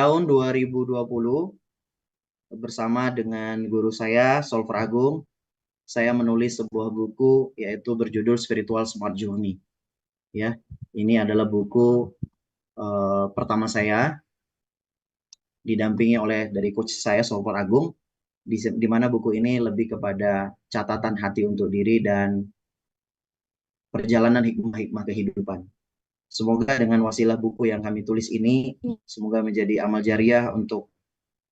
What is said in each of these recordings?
tahun 2020 bersama dengan guru saya, Solver Agung, saya menulis sebuah buku yaitu berjudul Spiritual Smart Journey. Ya, ini adalah buku pertama saya, didampingi oleh dari coach saya, Solver Agung, di mana buku ini lebih kepada catatan hati untuk diri dan perjalanan hikmah-hikmah kehidupan. Semoga dengan wasilah buku yang kami tulis ini, semoga menjadi amal jariah untuk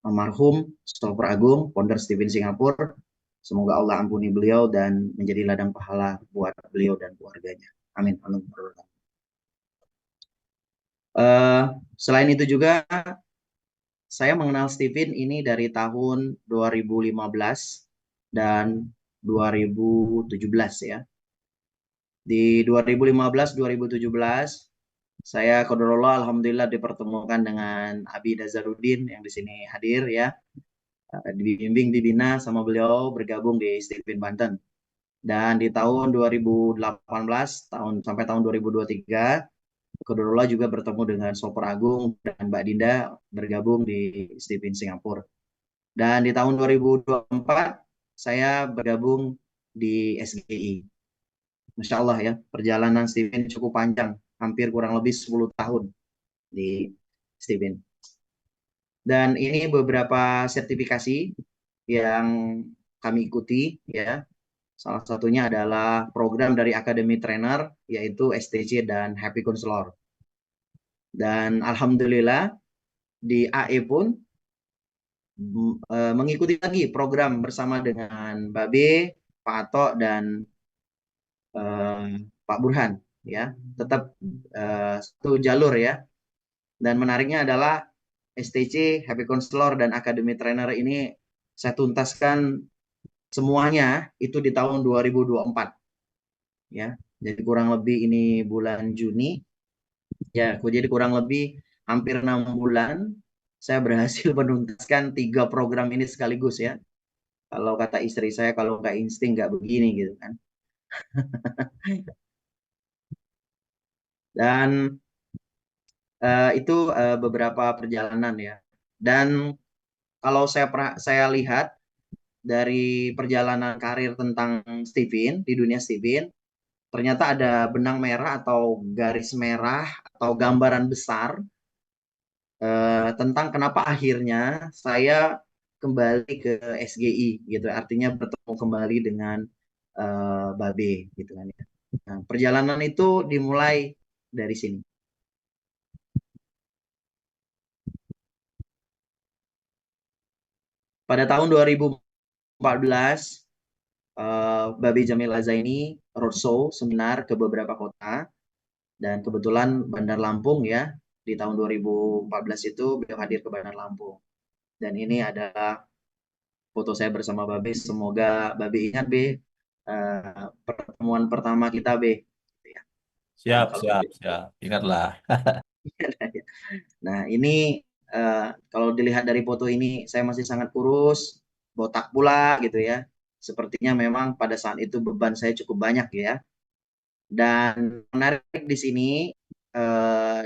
almarhum Stopper Agung, founder Steven Singapura. Semoga Allah ampuni beliau dan menjadi ladang pahala buat beliau dan keluarganya. Amin. Amin. Selain itu juga, saya mengenal Steven ini dari tahun 2015 dan 2017 ya. Di 2015-2017, saya qadarullah alhamdulillah dipertemukan dengan Abi Nazarudin yang di sini hadir ya. Dibimbing, dibina sama beliau, bergabung di Steven Banten. Dan di tahun 2018 sampai tahun 2023, qadarullah juga bertemu dengan Soper Agung dan Mbak Dinda bergabung di Steven Singapura. Dan di tahun 2024 saya bergabung di SGI. Masya Allah ya, perjalanan Steven cukup panjang, hampir kurang lebih 10 tahun di Steven. Dan ini beberapa sertifikasi yang kami ikuti ya. Salah satunya adalah program dari Academy Trainer, yaitu STC dan Happy Counselor. Dan alhamdulillah di AE pun mengikuti lagi program bersama dengan Babe, Pak Ato, dan Pak Burhan ya, tetap satu jalur ya. Dan menariknya adalah STC, Happy Counselor, dan Academy Trainer ini saya tuntaskan semuanya itu di tahun 2024 ya. Jadi kurang lebih ini bulan Juni ya, jadi kurang lebih hampir 6 bulan saya berhasil menuntaskan 3 program ini sekaligus ya. Kalau kata istri saya, kalau nggak insting nggak begini gitu kan. Dan itu beberapa perjalanan ya. Dan kalau saya lihat dari perjalanan karir tentang Steven di dunia Steven, ternyata ada benang merah atau garis merah atau gambaran besar tentang kenapa akhirnya saya kembali ke SGI gitu, artinya bertemu kembali dengan Babe gitu kan ya. Nah, perjalanan itu dimulai dari sini. Pada tahun 2014, Babe Jamil Azaini roadshow seminar ke beberapa kota, dan kebetulan Bandar Lampung ya, di tahun 2014 itu beliau hadir ke Bandar Lampung. Dan ini adalah foto saya bersama Babe. Semoga Babe ingat Be, pertemuan pertama kita Be. Nah, Siap, kalau siap, Babe. siap. Ingatlah. Nah ini kalau dilihat dari foto ini saya masih sangat kurus, botak pula gitu ya. Sepertinya memang pada saat itu beban saya cukup banyak ya. Dan menarik di sini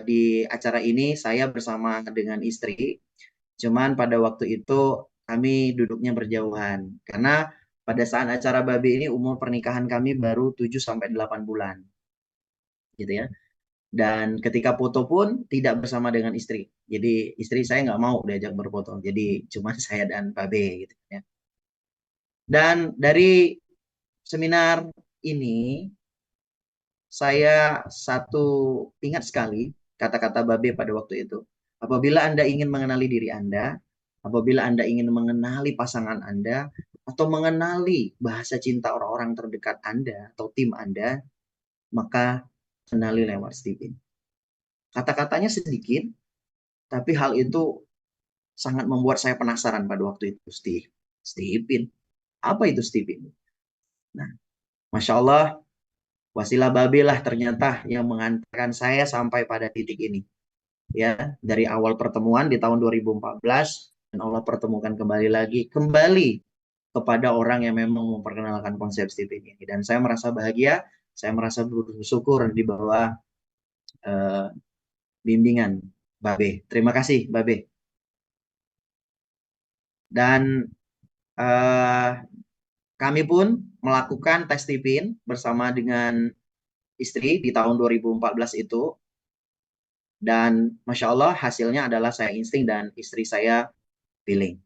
di acara ini saya bersama dengan istri. Cuman pada waktu itu kami duduknya berjauhan karena pada saat acara Babi ini umur pernikahan kami baru 7 sampai 8 bulan. Gitu ya. Dan ketika foto pun tidak bersama dengan istri. Jadi istri saya nggak mau diajak berfoto. Jadi cuma saya dan Babe gitu ya. Dan dari seminar ini saya ingat sekali kata-kata Babe pada waktu itu. Apabila Anda ingin mengenali diri Anda, apabila Anda ingin mengenali pasangan Anda, atau mengenali bahasa cinta orang-orang terdekat Anda atau tim Anda, maka kenali lewat Steven. Kata-katanya sedikit, tapi hal itu sangat membuat saya penasaran pada waktu itu. Steven, apa itu Steven? Nah, Masya Allah, wasilah Babe lah ternyata yang mengantarkan saya sampai pada titik ini. Ya, dari awal pertemuan di tahun 2014 dan Allah pertemukan kembali kepada orang yang memang memperkenalkan konsep Steven ini. Dan saya merasa bahagia, saya merasa bersyukur di bawah bimbingan Babe. Terima kasih Babe. Dan kami pun melakukan tes tipin bersama dengan istri di tahun 2014 itu. Dan Masya Allah hasilnya adalah saya insting dan istri saya feeling.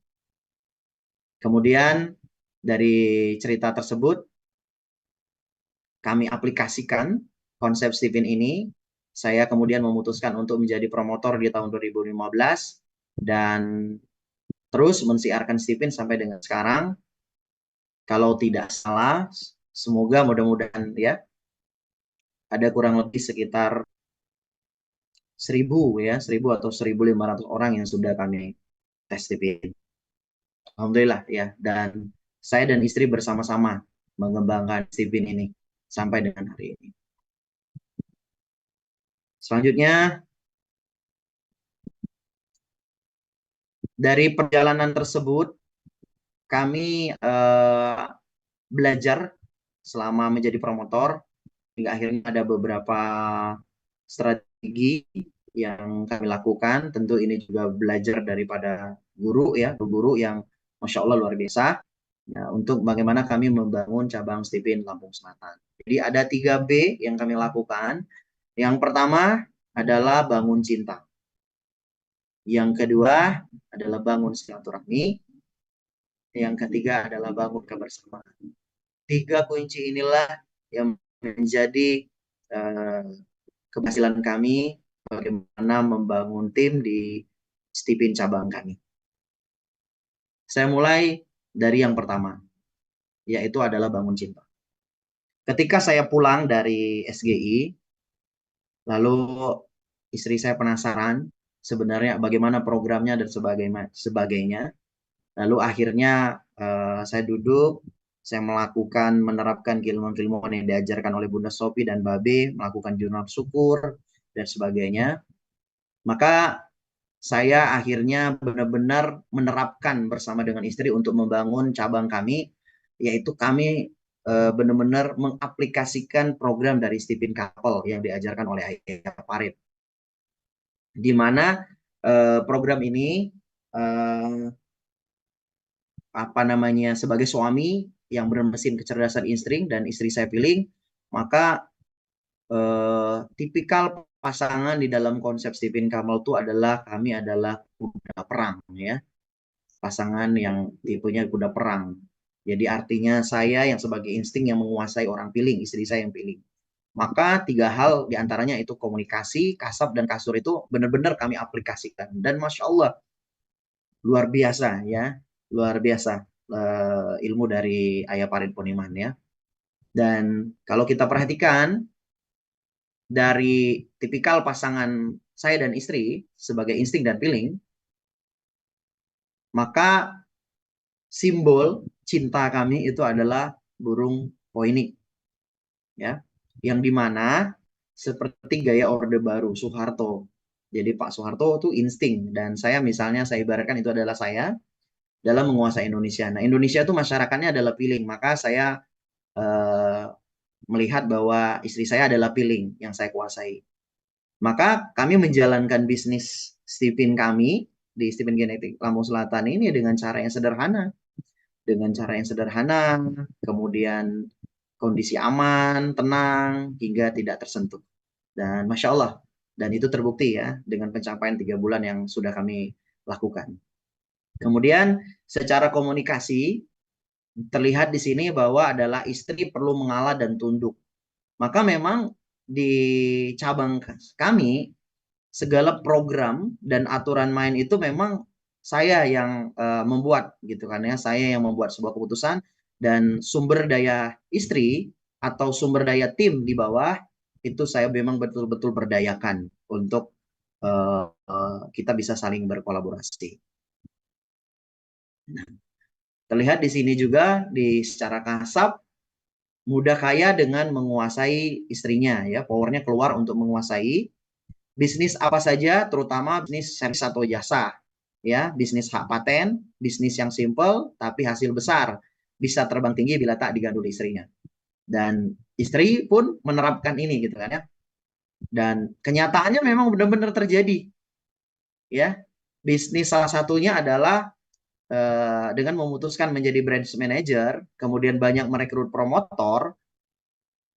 Kemudian dari cerita tersebut, kami aplikasikan konsep Stephen ini. Saya kemudian memutuskan untuk menjadi promotor di tahun 2015 dan terus mensiarkan Stephen sampai dengan sekarang. Kalau tidak salah, semoga mudah-mudahan ya ada kurang lebih sekitar 1.000 atau 1.500 orang yang sudah kami tes Stephen. Alhamdulillah ya, dan saya dan istri bersama-sama mengembangkan Stephen ini sampai dengan hari ini. Selanjutnya, dari perjalanan tersebut, kami belajar selama menjadi promotor, hingga akhirnya ada beberapa strategi yang kami lakukan. Tentu ini juga belajar daripada guru ya, guru yang Masya Allah luar biasa. Ya, untuk bagaimana kami membangun cabang Stephen Lampung Selatan. Jadi ada 3B yang kami lakukan. Yang pertama adalah bangun cinta. Yang kedua adalah bangun silaturahmi. Yang ketiga adalah bangun kebersamaan. 3 kunci inilah yang menjadi keberhasilan kami bagaimana membangun tim di Stephen cabang kami. Saya mulai dari yang pertama, yaitu adalah bangun cinta. Ketika saya pulang dari SGI, lalu istri saya penasaran sebenarnya bagaimana programnya dan sebagainya. Lalu akhirnya saya duduk, saya menerapkan keilmuan-keilmuan yang diajarkan oleh Bunda Sophie dan Babe, melakukan jurnal syukur dan sebagainya. Maka saya akhirnya benar-benar menerapkan bersama dengan istri untuk membangun cabang kami, yaitu kami benar-benar mengaplikasikan program dari Stephen Couple yang diajarkan oleh Ayah Farid. Di mana program ini sebagai suami yang bermesin kecerdasan insting dan istri saya feeling, maka tipikal pasangan di dalam konsep Stephen Couple itu adalah kami adalah kuda perang ya, pasangan yang tipenya kuda perang. Jadi artinya saya yang sebagai insting yang menguasai orang feeling, istri saya yang feeling. Maka 3 hal diantaranya itu komunikasi, kasab dan kasur itu benar-benar kami aplikasikan. Dan Masya Allah luar biasa ya, luar biasa ilmu dari Ayah Farid Poniman ya. Dan kalau kita perhatikan dari tipikal pasangan saya dan istri sebagai insting dan feeling, maka simbol cinta kami itu adalah burung poinik ya, yang dimana seperti gaya Orde Baru Soeharto. Jadi Pak Soeharto itu insting dan saya misalnya saya ibaratkan itu adalah saya dalam menguasai Indonesia. Nah, Indonesia itu masyarakatnya adalah feeling, maka saya melihat bahwa istri saya adalah feeling yang saya kuasai. Maka kami menjalankan bisnis Stephen kami di Stephen Genetik Lampung Selatan ini dengan cara yang sederhana. Dengan cara yang sederhana, kemudian kondisi aman, tenang, hingga tidak tersentuh. Dan Masya Allah, dan itu terbukti ya dengan pencapaian 3 bulan yang sudah kami lakukan. Kemudian secara komunikasi, terlihat di sini bahwa adalah istri perlu mengalah dan tunduk. Maka memang di cabang kami, segala program dan aturan main itu memang saya yang membuat gitu kan ya, saya yang membuat sebuah keputusan dan sumber daya istri atau sumber daya tim di bawah itu saya memang betul-betul berdayakan untuk kita bisa saling berkolaborasi. Nah, terlihat di sini juga di secara kasab mudah kaya dengan menguasai istrinya ya, powernya keluar untuk menguasai bisnis apa saja, terutama bisnis servis atau jasa ya, bisnis hak paten, bisnis yang simple tapi hasil besar, bisa terbang tinggi bila tak digandul istrinya. Dan istri pun menerapkan ini gitu kan ya, dan kenyataannya memang benar-benar terjadi ya. Bisnis salah satunya adalah dengan memutuskan menjadi brand manager, kemudian banyak merekrut promotor,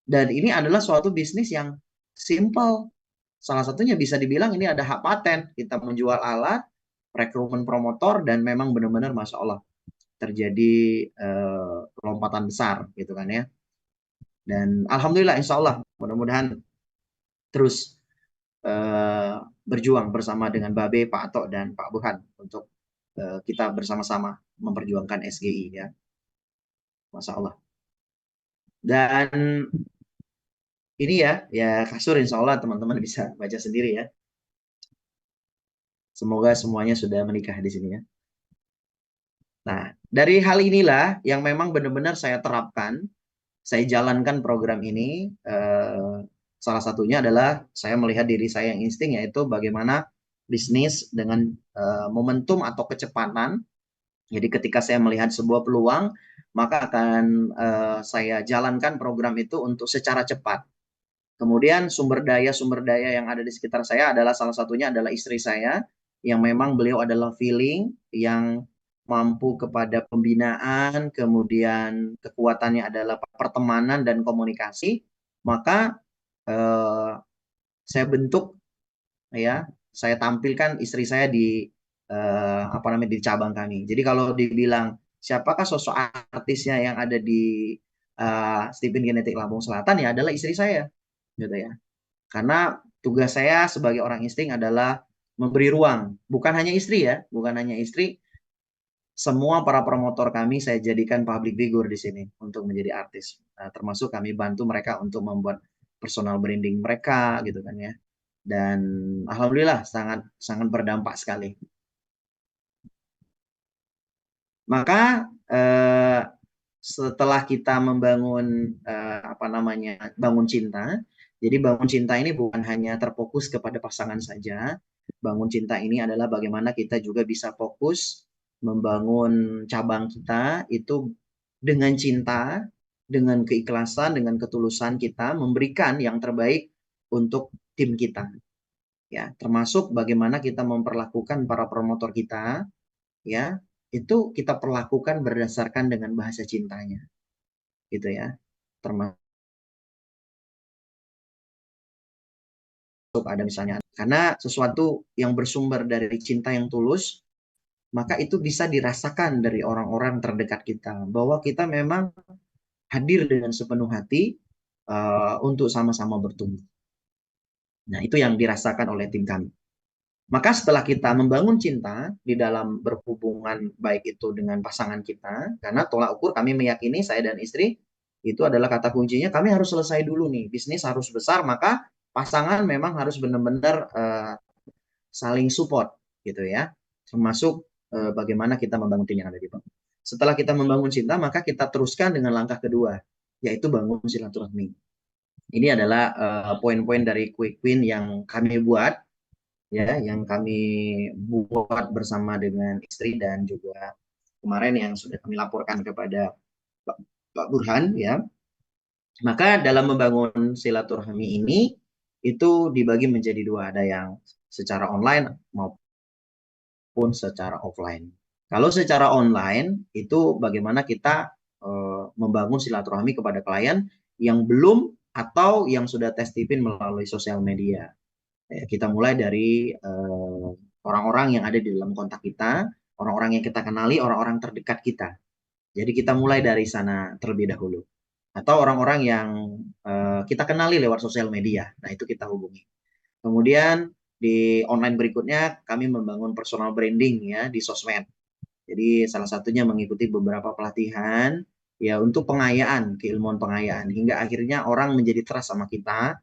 dan ini adalah suatu bisnis yang simple. Salah satunya bisa dibilang ini ada hak paten. Kita menjual alat, rekrutmen promotor, dan memang benar-benar Masya Allah terjadi lompatan besar gitu kan ya. Dan Alhamdulillah Insya Allah mudah-mudahan terus berjuang bersama dengan Babe, Pak Atok, dan Pak Burhan untuk kita bersama-sama memperjuangkan SGI ya. Masya Allah. Dan ini ya kasur Insya Allah teman-teman bisa baca sendiri ya. Semoga semuanya sudah menikah di sini ya. Nah, dari hal inilah yang memang benar-benar saya terapkan, saya jalankan program ini. Salah satunya adalah saya melihat diri saya yang insting, yaitu bagaimana bisnis dengan momentum atau kecepatan. Jadi ketika saya melihat sebuah peluang, maka akan saya jalankan program itu untuk secara cepat. Kemudian sumber daya yang ada di sekitar saya adalah salah satunya adalah istri saya, yang memang beliau adalah feeling yang mampu kepada pembinaan, kemudian kekuatannya adalah pertemanan dan komunikasi. Maka eh, saya bentuk ya, saya tampilkan istri saya di apa namanya di cabang kami. Jadi kalau dibilang siapakah sosok artisnya yang ada di Stephen Genetik Lampung Selatan, ya adalah istri saya, gitu ya. Karena tugas saya sebagai orang insting adalah memberi ruang, bukan hanya istri ya, bukan hanya istri, semua para promotor kami saya jadikan public figure di sini untuk menjadi artis. Nah, termasuk kami bantu mereka untuk membuat personal branding mereka gitu kan ya. Dan alhamdulillah sangat sangat berdampak sekali. Maka setelah kita membangun apa namanya bangun cinta, jadi bangun cinta ini bukan hanya terfokus kepada pasangan saja. Bangun cinta ini adalah bagaimana kita juga bisa fokus membangun cabang kita itu dengan cinta, dengan keikhlasan, dengan ketulusan kita memberikan yang terbaik untuk tim kita. Ya, termasuk bagaimana kita memperlakukan para promotor kita, ya, itu kita perlakukan berdasarkan dengan bahasa cintanya, gitu ya. Termasuk ada misalnya, karena sesuatu yang bersumber dari cinta yang tulus, maka itu bisa dirasakan dari orang-orang terdekat kita, bahwa kita memang hadir dengan sepenuh hati untuk sama-sama bertumbuh. Nah, itu yang dirasakan oleh tim kami. Maka setelah kita membangun cinta di dalam berhubungan baik itu dengan pasangan kita, karena tolak ukur kami meyakini saya dan istri itu adalah kata kuncinya, kami harus selesai dulu nih, bisnis harus besar, maka pasangan memang harus benar-benar saling support gitu ya, termasuk bagaimana kita membangun tim yang ada di bawah. Setelah kita membangun cinta, maka kita teruskan dengan langkah kedua, yaitu bangun silaturahmi. Ini adalah poin-poin dari quick win yang kami buat ya, yang kami buat bersama dengan istri dan juga kemarin yang sudah kami laporkan kepada Pak Burhan ya. Maka dalam membangun silaturahmi ini itu dibagi menjadi dua, ada yang secara online maupun secara offline. Kalau secara online itu bagaimana kita membangun silaturahmi kepada klien yang belum atau yang sudah testifin melalui sosial media. Kita mulai dari orang-orang yang ada di dalam kontak kita, orang-orang yang kita kenali, orang-orang terdekat kita. Jadi kita mulai dari sana terlebih dahulu. Atau orang-orang yang kita kenali lewat sosial media. Nah, itu kita hubungi. Kemudian di online berikutnya kami membangun personal branding ya di sosmed. Jadi salah satunya mengikuti beberapa pelatihan ya untuk pengayaan, keilmuan pengayaan hingga akhirnya orang menjadi trust sama kita,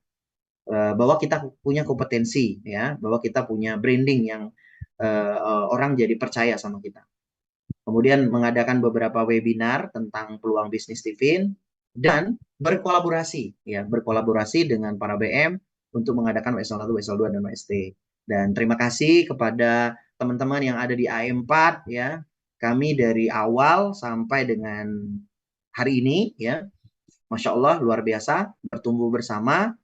bahwa kita punya kompetensi ya, bahwa kita punya branding yang orang jadi percaya sama kita. Kemudian mengadakan beberapa webinar tentang peluang bisnis Tivin dan berkolaborasi ya, berkolaborasi dengan para BM untuk mengadakan WSL1, WSL2 dan WST. Dan terima kasih kepada teman-teman yang ada di AM4 ya. Kami dari awal sampai dengan hari ini ya, Masya Allah luar biasa bertumbuh bersama.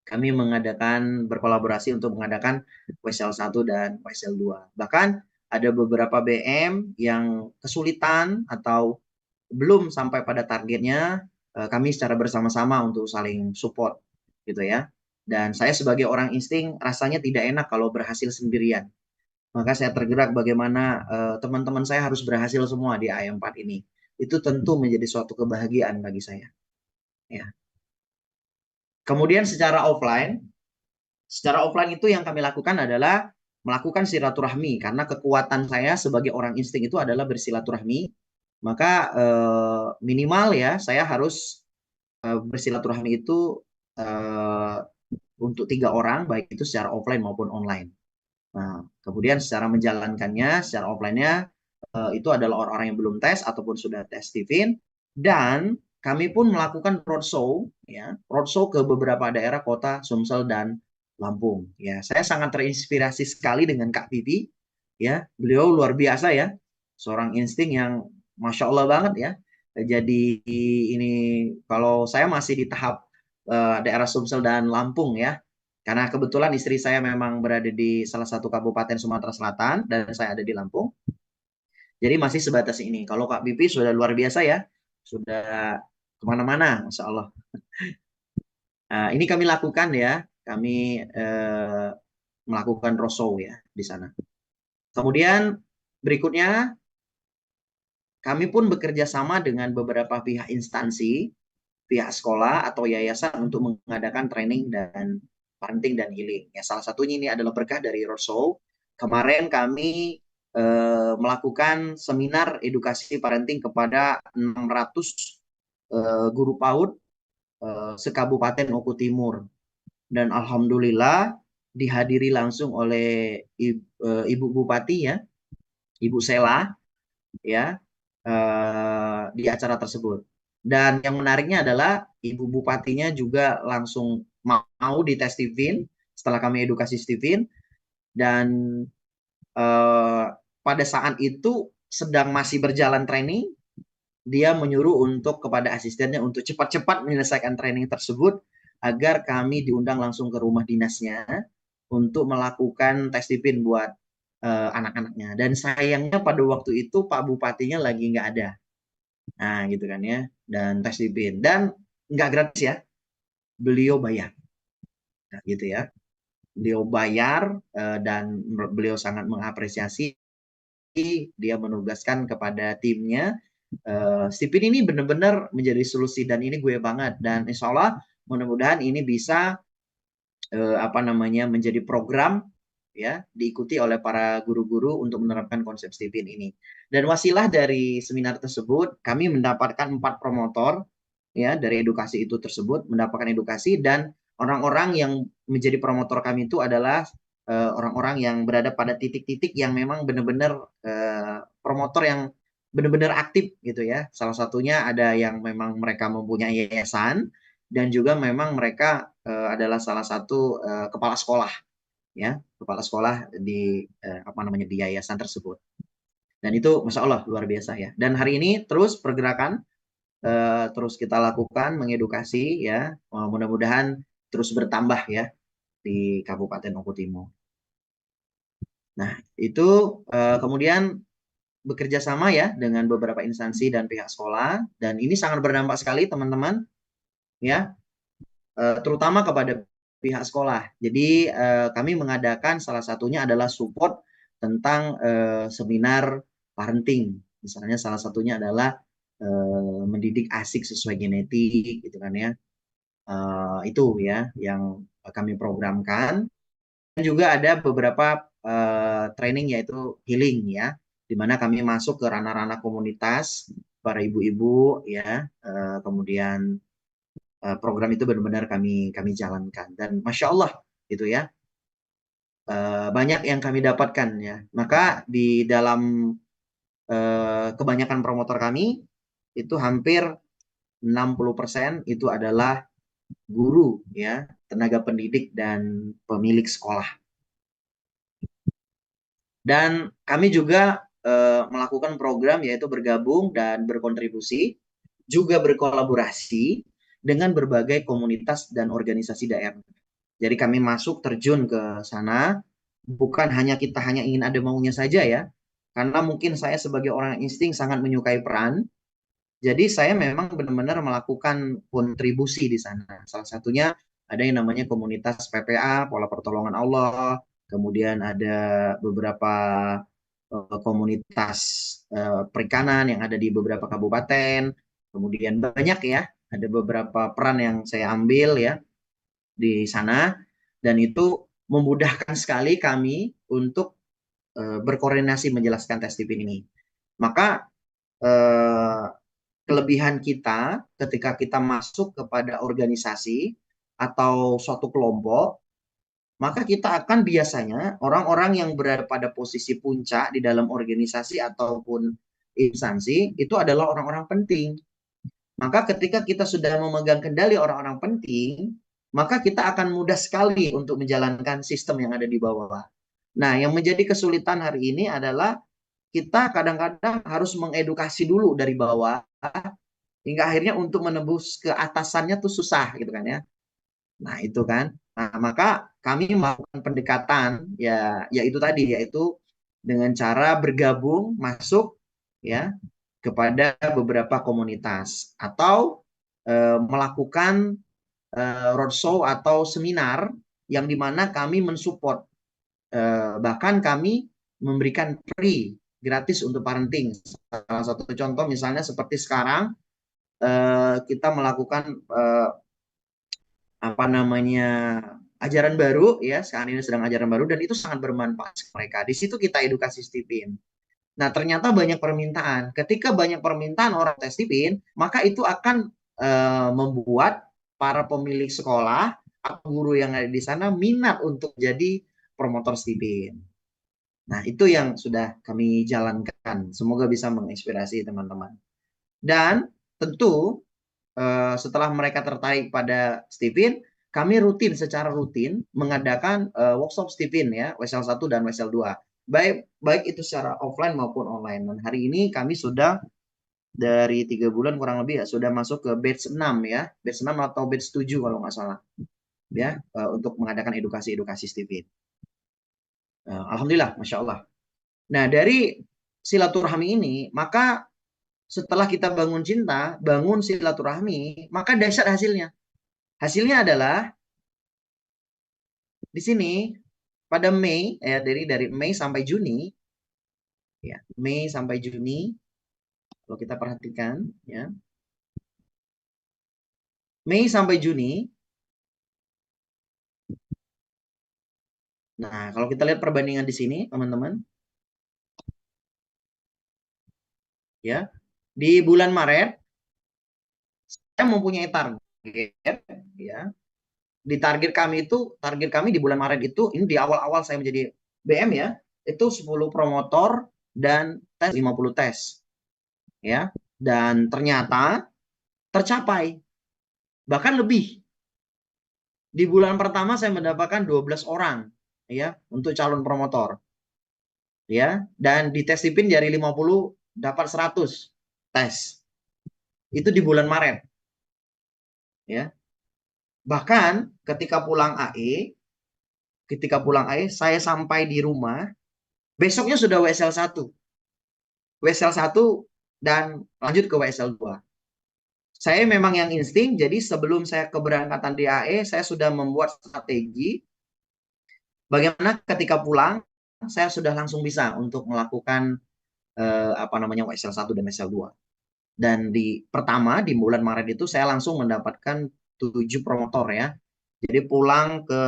Kami berkolaborasi untuk mengadakan WSL1 dan WSL2. Bahkan ada beberapa BM yang kesulitan atau belum sampai pada targetnya, kami secara bersama-sama untuk saling support gitu ya. Dan saya sebagai orang insting rasanya tidak enak kalau berhasil sendirian. Maka saya tergerak bagaimana teman-teman saya harus berhasil semua di AM4 ini. Itu tentu menjadi suatu kebahagiaan bagi saya. Ya. Kemudian secara offline itu yang kami lakukan adalah melakukan silaturahmi karena kekuatan saya sebagai orang insting itu adalah bersilaturahmi. Maka minimal ya saya harus bersilaturahmi itu uh, untuk 3 orang, baik itu secara offline maupun online. Nah, kemudian secara menjalankannya, secara offline-nya itu adalah orang-orang yang belum tes ataupun sudah tes Steven, dan kami pun melakukan roadshow, ya, roadshow ke beberapa daerah kota Sumsel dan Lampung. Ya, saya sangat terinspirasi sekali dengan Kak Pipi, ya, beliau luar biasa ya, seorang insting yang masya Allah banget ya. Jadi ini kalau saya masih di tahap daerah Sumsel dan Lampung ya, karena kebetulan istri saya memang berada di salah satu kabupaten Sumatera Selatan dan saya ada di Lampung. Jadi masih sebatas ini. Kalau Kak Bibi sudah luar biasa ya, sudah kemana-mana, Masya Allah. Ini kami lakukan ya, kami melakukan roadshow ya di sana. Kemudian berikutnya kami pun bekerja sama dengan beberapa pihak instansi, pihak sekolah atau yayasan untuk mengadakan training dan parenting dan healing. Ya, salah satunya ini adalah berkah dari roadshow. Kemarin kami melakukan seminar edukasi parenting kepada 600 guru PAUD sekabupaten Oku Timur. Dan alhamdulillah dihadiri langsung oleh Ibu Bupati ya, Ibu Sela ya, di acara tersebut. Dan yang menariknya adalah Ibu Bupatinya juga langsung mau dites Steven setelah kami edukasi Steven, dan pada saat itu sedang masih berjalan training, dia menyuruh untuk kepada asistennya untuk cepat-cepat menyelesaikan training tersebut agar kami diundang langsung ke rumah dinasnya untuk melakukan tes Steven buat anak-anaknya. Dan sayangnya pada waktu itu Pak Bupatinya lagi nggak ada. Nah, gitu kan ya. Dan tes Steven. Dan nggak gratis ya. Beliau bayar. Nah, gitu ya. Beliau bayar dan beliau sangat mengapresiasi. Dia menugaskan kepada timnya. Stephen ini benar-benar menjadi solusi dan ini gue banget. Dan insya Allah mudah-mudahan ini bisa menjadi program ya diikuti oleh para guru-guru untuk menerapkan konsep Stephen ini. Dan wasilah dari seminar tersebut kami mendapatkan 4 promotor ya dari edukasi itu tersebut, mendapatkan edukasi, dan orang-orang yang menjadi promotor kami itu adalah orang-orang yang berada pada titik-titik yang memang benar-benar promotor yang benar-benar aktif gitu ya. Salah satunya ada yang memang mereka mempunyai yayasan dan juga memang mereka adalah salah satu kepala sekolah ya, kepala sekolah di di yayasan tersebut. Dan itu Masya Allah luar biasa ya. Dan hari ini terus pergerakan terus kita lakukan mengedukasi ya, mudah-mudahan terus bertambah ya di Kabupaten Oku Timur. Nah, itu kemudian bekerja sama ya dengan beberapa instansi dan pihak sekolah, dan ini sangat berdampak sekali teman-teman ya, terutama kepada pihak sekolah. Jadi kami mengadakan salah satunya adalah support tentang seminar parenting. Misalnya salah satunya adalah mendidik asik sesuai genetik gitu kan ya. Itu ya yang kami programkan. Dan juga ada beberapa training yaitu healing ya, di mana kami masuk ke ranah-ranah komunitas para ibu-ibu ya, kemudian program itu benar-benar kami jalankan dan Masya Allah gitu ya, banyak yang kami dapatkan ya. Maka di dalam kebanyakan promotor kami itu hampir 60% itu adalah guru ya, tenaga pendidik dan pemilik sekolah. Dan kami juga melakukan program yaitu bergabung dan berkontribusi, juga berkolaborasi dengan berbagai komunitas dan organisasi daerah. Jadi kami masuk terjun ke sana, bukan hanya kita hanya ingin ada maunya saja ya, karena mungkin saya sebagai orang insting sangat menyukai peran. Jadi saya memang benar-benar melakukan kontribusi di sana. Salah satunya ada yang namanya komunitas PPA, Pola Pertolongan Allah. Kemudian ada beberapa komunitas perikanan yang ada di beberapa kabupaten. Kemudian banyak ya, ada beberapa peran yang saya ambil ya di sana. Dan itu memudahkan sekali kami untuk berkoordinasi menjelaskan tes tipin ini. Maka kelebihan kita ketika kita masuk kepada organisasi atau suatu kelompok, maka kita akan biasanya orang-orang yang berada pada posisi puncak di dalam organisasi ataupun instansi itu adalah orang-orang penting. Maka ketika kita sudah memegang kendali orang-orang penting, maka kita akan mudah sekali untuk menjalankan sistem yang ada di bawah. Nah, yang menjadi kesulitan hari ini adalah kita kadang-kadang harus mengedukasi dulu dari bawah hingga akhirnya untuk menembus ke atasannya tuh susah gitu kan ya. Nah, itu kan. Nah, maka kami melakukan pendekatan ya yaitu tadi yaitu dengan cara bergabung masuk ya kepada beberapa komunitas atau melakukan roadshow atau seminar yang dimana kami mensupport bahkan kami memberikan free gratis untuk parenting. Salah satu contoh misalnya seperti sekarang kita melakukan apa namanya ajaran baru ya, sekarang ini sedang ajaran baru dan itu sangat bermanfaat mereka. Di situ kita edukasi Stipin. Nah, ternyata banyak permintaan. Ketika banyak permintaan orang tes Stipin, maka itu akan membuat para pemilik sekolah atau guru yang ada di sana minat untuk jadi promotor Stipin. Nah, itu yang sudah kami jalankan. Semoga bisa menginspirasi teman-teman. Dan tentu setelah mereka tertarik pada Stipin, kami secara rutin mengadakan workshop Stipin ya, WSL 1 dan WSL 2. Baik itu secara offline maupun online. Dan hari ini kami sudah dari 3 bulan kurang lebih ya, sudah masuk ke batch 6 ya, batch 6 atau batch 7 kalau nggak salah. Ya, untuk mengadakan edukasi-edukasi Stipin. Alhamdulillah, Masya Allah. Nah, dari silaturahmi ini, maka setelah kita bangun cinta, bangun silaturahmi, maka dahsyat hasilnya. Hasilnya adalah di sini pada Mei ya dari Mei sampai Juni ya, Mei sampai Juni kalau kita perhatikan ya. Mei sampai Juni. Nah, kalau kita lihat perbandingan di sini, teman-teman, ya. Di bulan Maret saya mempunyai target ya. Target kami di bulan Maret itu ini di awal-awal saya menjadi BM ya, itu 10 promotor dan tes 50 tes. Ya. Dan ternyata tercapai. Bahkan lebih. Di bulan pertama saya mendapatkan 12 orang ya untuk calon promotor. Ya, dan di tes Tipin dari 50 dapat 100 tes. Itu di bulan Maret. Ya. Bahkan ketika pulang saya sampai di rumah, besoknya sudah WSL 1. WSL 1 dan lanjut ke WSL 2. Saya memang yang insting, jadi sebelum saya keberangkatan di AE, saya sudah membuat strategi bagaimana ketika pulang saya sudah langsung bisa untuk melakukan WSL 1 dan WSL 2. Dan di bulan Maret itu saya langsung mendapatkan 7 promotor ya. Jadi pulang ke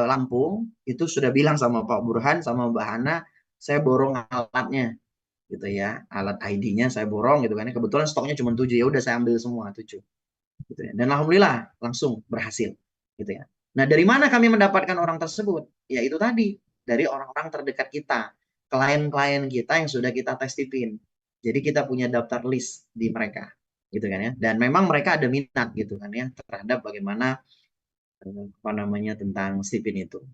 Lampung itu sudah bilang sama Pak Burhan sama Mbak Hana, saya borong alatnya gitu ya. Alat ID-nya saya borong gitu kan. Kebetulan stoknya cuma 7, ya udah saya ambil semua 7. Gitu ya. Dan alhamdulillah langsung berhasil gitu ya. Nah, dari mana kami mendapatkan orang tersebut? Ya itu tadi, dari orang-orang terdekat kita, klien-klien kita yang sudah kita tes tipin. Jadi kita punya daftar list di mereka, gitu kan ya. Dan memang mereka ada minat gitu kan ya terhadap bagaimana tentang tipin itu.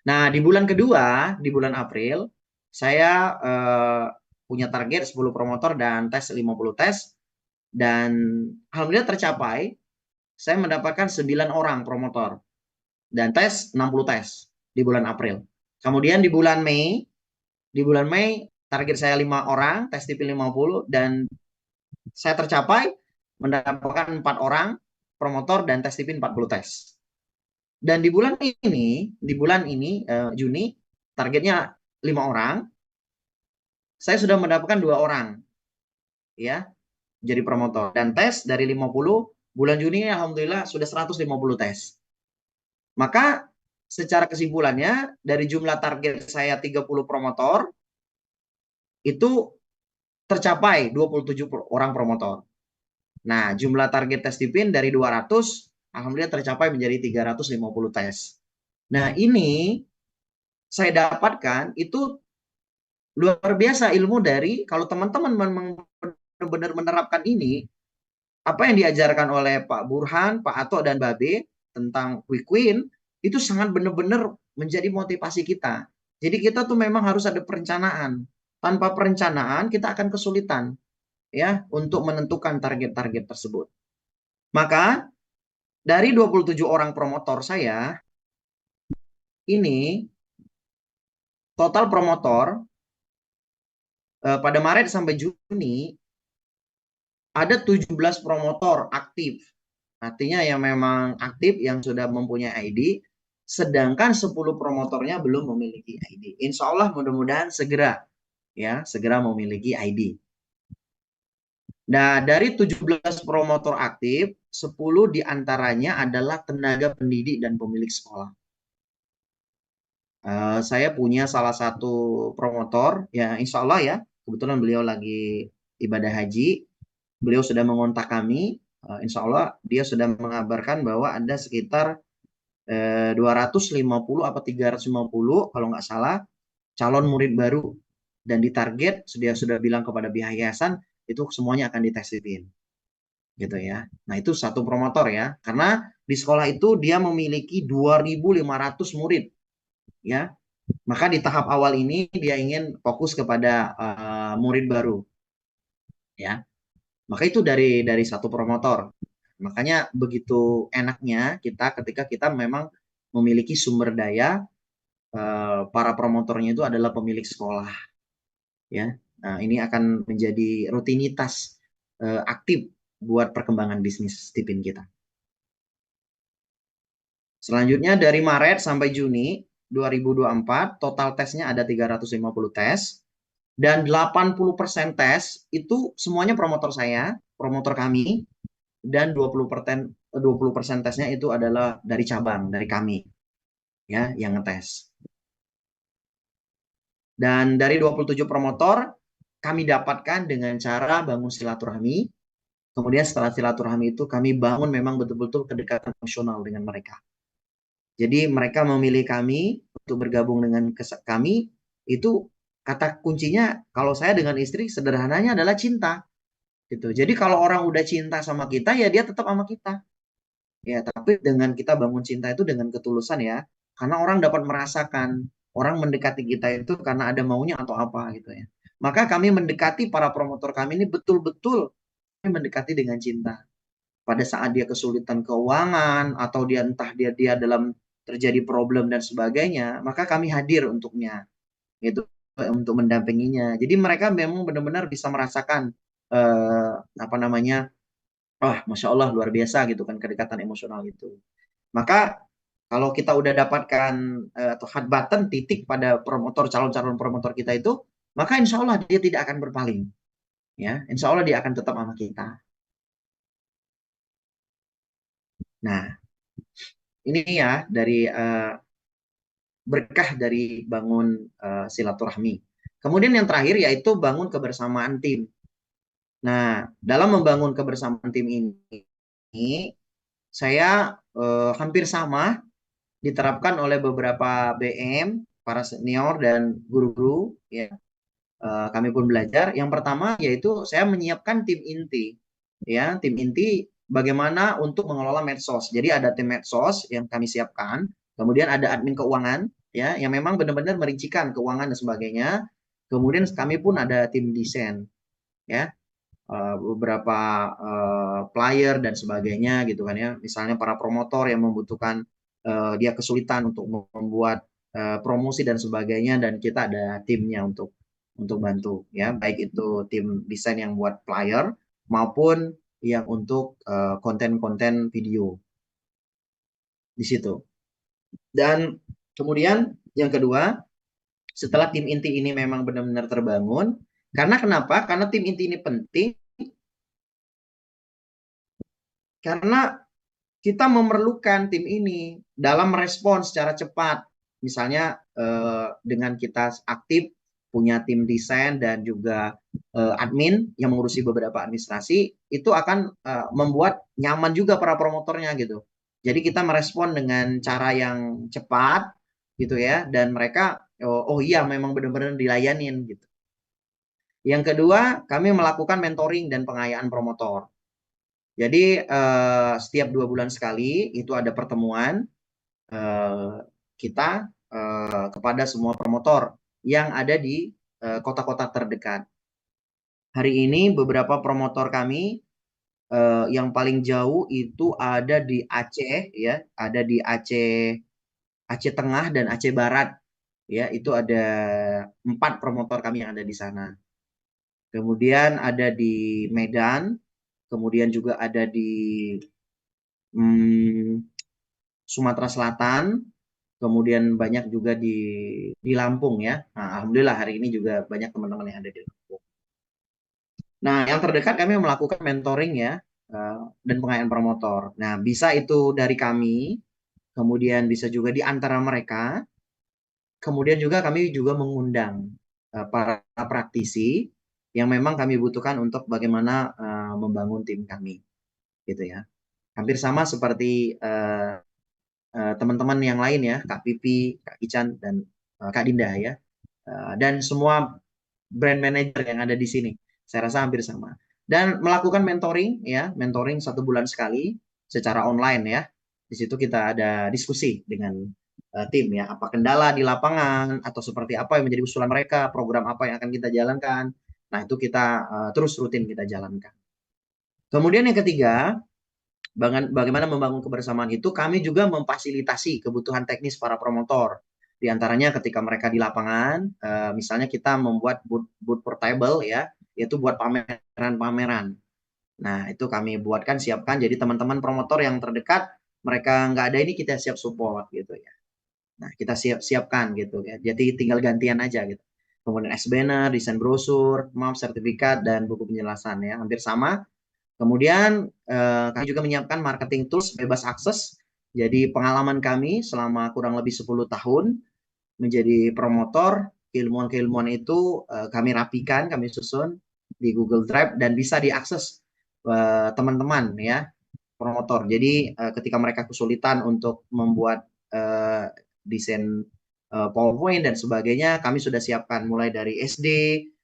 Nah, di bulan kedua, di bulan April, saya punya target 10 promotor dan tes 50 tes. Dan alhamdulillah tercapai. Saya mendapatkan 9 orang promotor dan tes 60 tes di bulan April. Kemudian di bulan Mei Di bulan Mei target saya 5 orang, tes tipin 50, dan saya tercapai mendapatkan 4 orang promotor dan tes tipin 40 tes. Dan di bulan ini Juni targetnya 5 orang, saya sudah mendapatkan 2 orang ya jadi promotor, dan tes dari 50 bulan Juni alhamdulillah sudah 150 tes. Maka secara kesimpulannya dari jumlah target saya 30 promotor itu tercapai 27 orang promotor. Nah, jumlah target tes tipin dari 200 alhamdulillah tercapai menjadi 350 tes. Nah, ini saya dapatkan itu luar biasa ilmu dari kalau teman-teman memang benar-benar menerapkan ini, apa yang diajarkan oleh Pak Burhan, Pak Ato, dan Babe tentang quick win itu sangat benar-benar menjadi motivasi kita. Jadi kita tuh memang harus ada perencanaan. Tanpa perencanaan kita akan kesulitan ya untuk menentukan target-target tersebut. Maka dari 27 orang promotor saya ini total promotor pada Maret sampai Juni ada 17 promotor aktif. Artinya yang memang aktif yang sudah mempunyai ID, sedangkan 10 promotornya belum memiliki ID. Insya Allah mudah-mudahan segera memiliki ID. Nah, dari 17 promotor aktif, 10 diantaranya adalah tenaga pendidik dan pemilik sekolah. Saya punya salah satu promotor, ya insya Allah ya, kebetulan beliau lagi ibadah haji, beliau sudah mengontak kami, insya Allah dia sudah mengabarkan bahwa ada sekitar 250 atau 350 kalau nggak salah calon murid baru, dan ditarget sudah bilang kepada pihak yayasan itu semuanya akan ditestin gitu ya. Nah itu satu promotor ya, karena di sekolah itu dia memiliki 2.500 murid ya, maka di tahap awal ini dia ingin fokus kepada murid baru ya. Maka itu dari satu promotor. Makanya begitu enaknya kita ketika kita memang memiliki sumber daya, para promotornya itu adalah pemilik sekolah ya. Nah, ini akan menjadi rutinitas aktif buat perkembangan bisnis tipin kita. Selanjutnya dari Maret sampai Juni 2024 total tesnya ada 350 tes, dan 80% tes itu semuanya promotor saya, promotor kami, dan 20% tesnya itu adalah dari cabang, dari kami ya yang ngetes. Dan dari 27 promotor kami dapatkan dengan cara bangun silaturahmi. Kemudian setelah silaturahmi itu kami bangun memang betul-betul kedekatan emosional dengan mereka. Jadi mereka memilih kami untuk bergabung dengan kami, itu kata kuncinya kalau saya dengan istri sederhananya adalah cinta gitu. Jadi kalau orang udah cinta sama kita ya dia tetap sama kita. Ya, tapi dengan kita bangun cinta itu dengan ketulusan ya. Karena orang dapat merasakan orang mendekati kita itu karena ada maunya atau apa gitu ya. Maka kami mendekati para promotor kami ini betul-betul mendekati dengan cinta. Pada saat dia kesulitan keuangan atau dia entah dia dalam terjadi problem dan sebagainya, maka kami hadir untuknya. Itu untuk mendampinginya. Jadi mereka memang benar-benar bisa merasakan apa namanya? Masya Allah luar biasa gitu kan kedekatan emosional itu. Maka kalau kita udah dapatkan atau hot button titik pada promotor calon-calon promotor kita itu, maka insya Allah dia tidak akan berpaling, ya. Insya Allah dia akan tetap sama kita. Nah, ini ya dari berkah dari bangun silaturahmi. Kemudian yang terakhir yaitu bangun kebersamaan tim. Nah, dalam membangun kebersamaan tim ini, saya hampir sama diterapkan oleh beberapa BM, para senior dan guru-guru ya. Kami pun belajar. Yang pertama yaitu saya menyiapkan tim inti. Ya, tim inti bagaimana untuk mengelola medsos. Jadi ada tim medsos yang kami siapkan, kemudian ada admin keuangan ya yang memang benar-benar merincikan keuangan dan sebagainya. Kemudian kami pun ada tim desain ya. Beberapa player dan sebagainya gitu kan ya. Misalnya para promotor yang membutuhkan dia kesulitan untuk membuat promosi dan sebagainya, dan kita ada timnya untuk bantu ya, baik itu tim desain yang buat flyer maupun yang untuk konten-konten video di situ. Dan kemudian yang kedua, setelah tim inti ini memang benar-benar terbangun, karena kenapa? Karena tim inti ini penting, karena kita memerlukan tim ini dalam merespons secara cepat. Misalnya dengan kita aktif punya tim desain dan juga admin yang mengurusi beberapa administrasi, itu akan membuat nyaman juga para promotornya gitu. Jadi kita merespon dengan cara yang cepat gitu ya, dan mereka oh iya memang benar-benar dilayanin gitu. Yang kedua, kami melakukan mentoring dan pengayaan promotor. Jadi setiap 2 bulan sekali itu ada pertemuan kita kepada semua promotor yang ada di kota-kota terdekat. Hari ini beberapa promotor kami yang paling jauh itu ada di Aceh ya, ada di Aceh Tengah dan Aceh Barat ya, itu ada 4 promotor kami yang ada di sana. Kemudian ada di Medan, kemudian juga ada di hmm, Sumatera Selatan, kemudian banyak juga di Lampung ya. Nah, alhamdulillah hari ini juga banyak teman-teman yang ada di Lampung. Nah, yang terdekat kami melakukan mentoring ya dan pengayaan promotor. Nah, bisa itu dari kami, kemudian bisa juga di antara mereka, kemudian juga kami juga mengundang para praktisi yang memang kami butuhkan untuk bagaimana membangun tim kami, gitu ya. Hampir sama seperti teman-teman yang lain ya, Kak Pipi, Kak Ican, dan Kak Dinda ya. Dan semua brand manager yang ada di sini. Saya rasa hampir sama. Dan melakukan mentoring ya, mentoring 1 bulan sekali secara online ya. Di situ kita ada diskusi dengan tim ya, apa kendala di lapangan atau seperti apa yang menjadi usulan mereka, program apa yang akan kita jalankan. Nah, itu kita terus rutin kita jalankan. Kemudian yang ketiga, bagaimana membangun kebersamaan itu, kami juga memfasilitasi kebutuhan teknis para promotor. Di antaranya ketika mereka di lapangan, misalnya kita membuat booth portable ya, yaitu buat pameran-pameran. Nah, itu kami buatkan, siapkan. Jadi teman-teman promotor yang terdekat, mereka nggak ada ini, kita siap support gitu ya. Nah, kita siapkan gitu ya. Jadi tinggal gantian aja gitu. Kemudian banner, desain brosur, map, sertifikat, dan buku penjelasan ya. Hampir sama. Kemudian kami juga menyiapkan marketing tools bebas akses. Jadi pengalaman kami selama kurang lebih 10 tahun menjadi promotor, keilmuan-keilmuan itu kami rapikan, kami susun di Google Drive dan bisa diakses teman-teman ya, promotor. Jadi ketika mereka kesulitan untuk membuat desain PowerPoint dan sebagainya, kami sudah siapkan mulai dari SD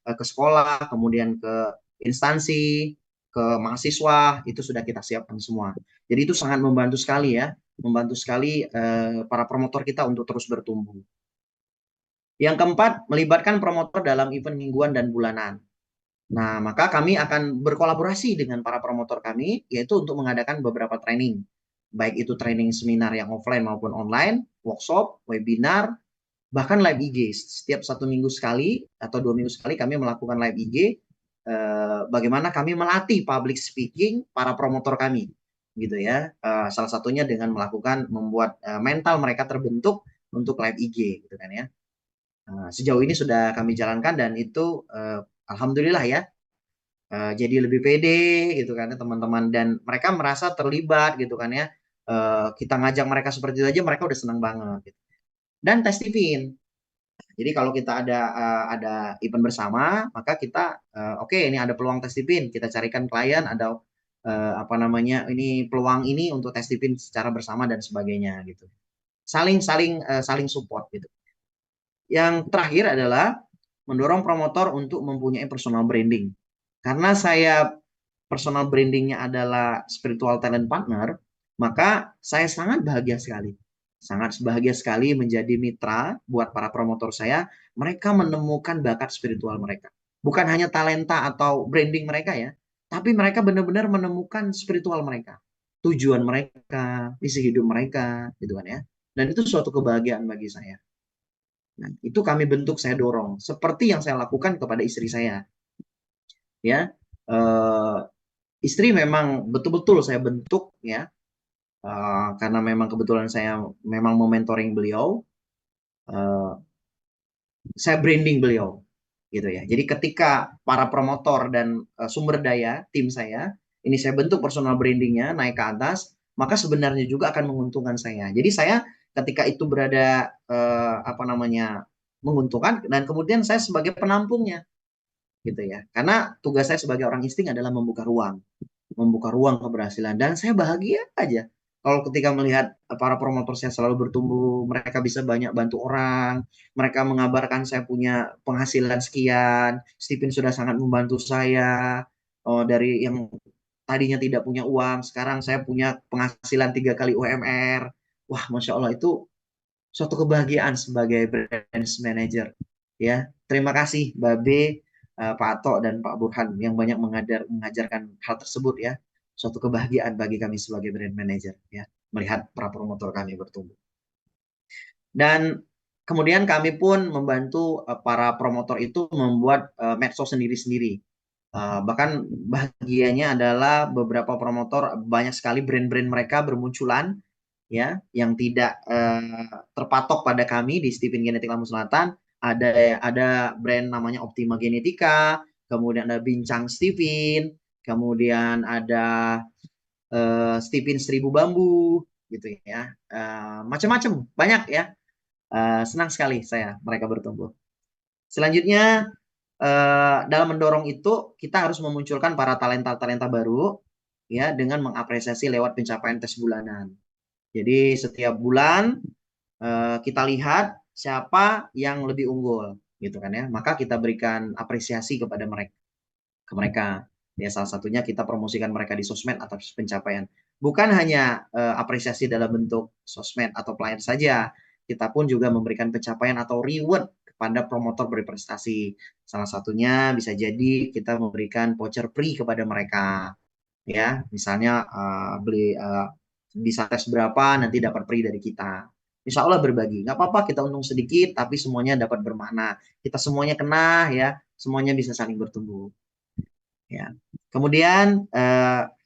ke sekolah, kemudian ke instansi, ke mahasiswa, itu sudah kita siapkan semua. Jadi itu sangat membantu sekali ya, membantu sekali para promotor kita untuk terus bertumbuh. Yang keempat, melibatkan promotor dalam event mingguan dan bulanan. Nah, maka kami akan berkolaborasi dengan para promotor kami, yaitu untuk mengadakan beberapa training. Baik itu training seminar yang offline maupun online, workshop, webinar, bahkan live IG. Setiap 1 minggu sekali atau 2 minggu sekali kami melakukan live IG. Bagaimana kami melatih public speaking para promotor kami, gitu ya. Salah satunya dengan membuat mental mereka terbentuk untuk live IG, gitu kan ya. Sejauh ini sudah kami jalankan dan itu alhamdulillah ya, jadi lebih pede gitu kan ya teman-teman, dan mereka merasa terlibat gitu kan ya. Kita ngajak mereka seperti itu aja mereka udah senang banget gitu. Dan tes tipin. Jadi kalau kita ada event bersama, maka kita oke, ini ada peluang tes tipin, kita carikan klien, ada apa namanya ini peluang ini untuk tes tipin secara bersama dan sebagainya gitu. Saling saling saling support gitu. Yang terakhir adalah mendorong promotor untuk mempunyai personal branding. Karena saya personal brandingnya adalah spiritual talent partner, maka saya sangat bahagia sekali. Sangat bahagia sekali menjadi mitra buat para promotor saya. Mereka menemukan bakat spiritual mereka. Bukan hanya talenta atau branding mereka ya, tapi mereka benar-benar menemukan spiritual mereka. Tujuan mereka, isi hidup mereka, gitu kan ya. Dan itu suatu kebahagiaan bagi saya. Nah, itu kami bentuk, saya dorong seperti yang saya lakukan kepada istri saya, ya. Eh, Istri memang betul-betul saya bentuk, ya, karena memang kebetulan saya memang mementoring beliau, eh, saya branding beliau, gitu ya. Jadi ketika para promotor dan sumber daya tim saya ini saya bentuk personal brandingnya naik ke atas, maka sebenarnya juga akan menguntungkan saya. Jadi saya ketika itu berada apa namanya menguntungkan, dan kemudian saya sebagai penampungnya, gitu ya. Karena tugas saya sebagai orang insting adalah membuka ruang keberhasilan, dan saya bahagia aja kalau ketika melihat para promotor saya selalu bertumbuh, mereka bisa banyak bantu orang, mereka mengabarkan saya punya penghasilan sekian, Stephen sudah sangat membantu saya, oh, dari yang tadinya tidak punya uang, sekarang saya punya penghasilan 3 kali UMR. Wah, Masya Allah, itu suatu kebahagiaan sebagai brand manager, ya. Terima kasih Babe, Pak Ato dan Pak Burhan yang banyak mengajarkan hal tersebut, ya. Suatu kebahagiaan bagi kami sebagai brand manager, ya, melihat para promotor kami bertumbuh. Dan kemudian kami pun membantu para promotor itu membuat medsos sendiri-sendiri. Bahkan bahagianya adalah beberapa promotor, banyak sekali brand-brand mereka bermunculan, ya, yang tidak terpatok pada kami di Stephen Genetik Lampung Selatan. Ada brand namanya Optima Genetika, kemudian ada Bincang Stephen, kemudian ada Stephen Seribu Bambu, gitu ya. Macam-macam, banyak, ya. Senang sekali saya mereka bertumbuh. Selanjutnya, dalam mendorong itu kita harus memunculkan para talenta-talenta baru, ya, dengan mengapresiasi lewat pencapaian tes bulanan. Jadi setiap bulan kita lihat siapa yang lebih unggul, gitu kan, ya. Maka kita berikan apresiasi kepada mereka, ke mereka. Ya, salah satunya kita promosikan mereka di sosmed atas pencapaian. Bukan hanya apresiasi dalam bentuk sosmed atau pelayan saja, kita pun juga memberikan pencapaian atau reward kepada promotor berprestasi. Salah satunya bisa jadi kita memberikan voucher free kepada mereka, ya, misalnya beli bisa tes berapa nanti dapat free dari kita. Insya Allah berbagi, nggak apa-apa kita untung sedikit tapi semuanya dapat bermakna, kita semuanya kena, ya, semuanya bisa saling bertumbuh, ya. Kemudian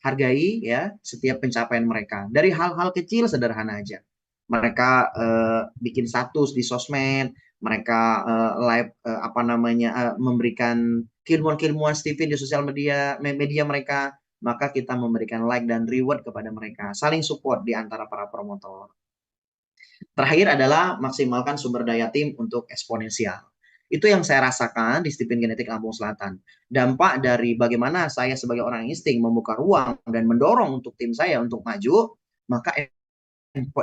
hargai, ya, setiap pencapaian mereka dari hal-hal kecil sederhana aja. Mereka bikin status di sosmed, mereka live apa namanya memberikan keilmuan-keilmuan Stephen di sosial media media mereka, maka kita memberikan like dan reward kepada mereka, saling support di antara para promotor. Terakhir adalah maksimalkan sumber daya tim untuk eksponensial. Itu yang saya rasakan di Stephen Genetik Lampung Selatan. Dampak dari bagaimana saya sebagai orang insting membuka ruang dan mendorong untuk tim saya untuk maju, maka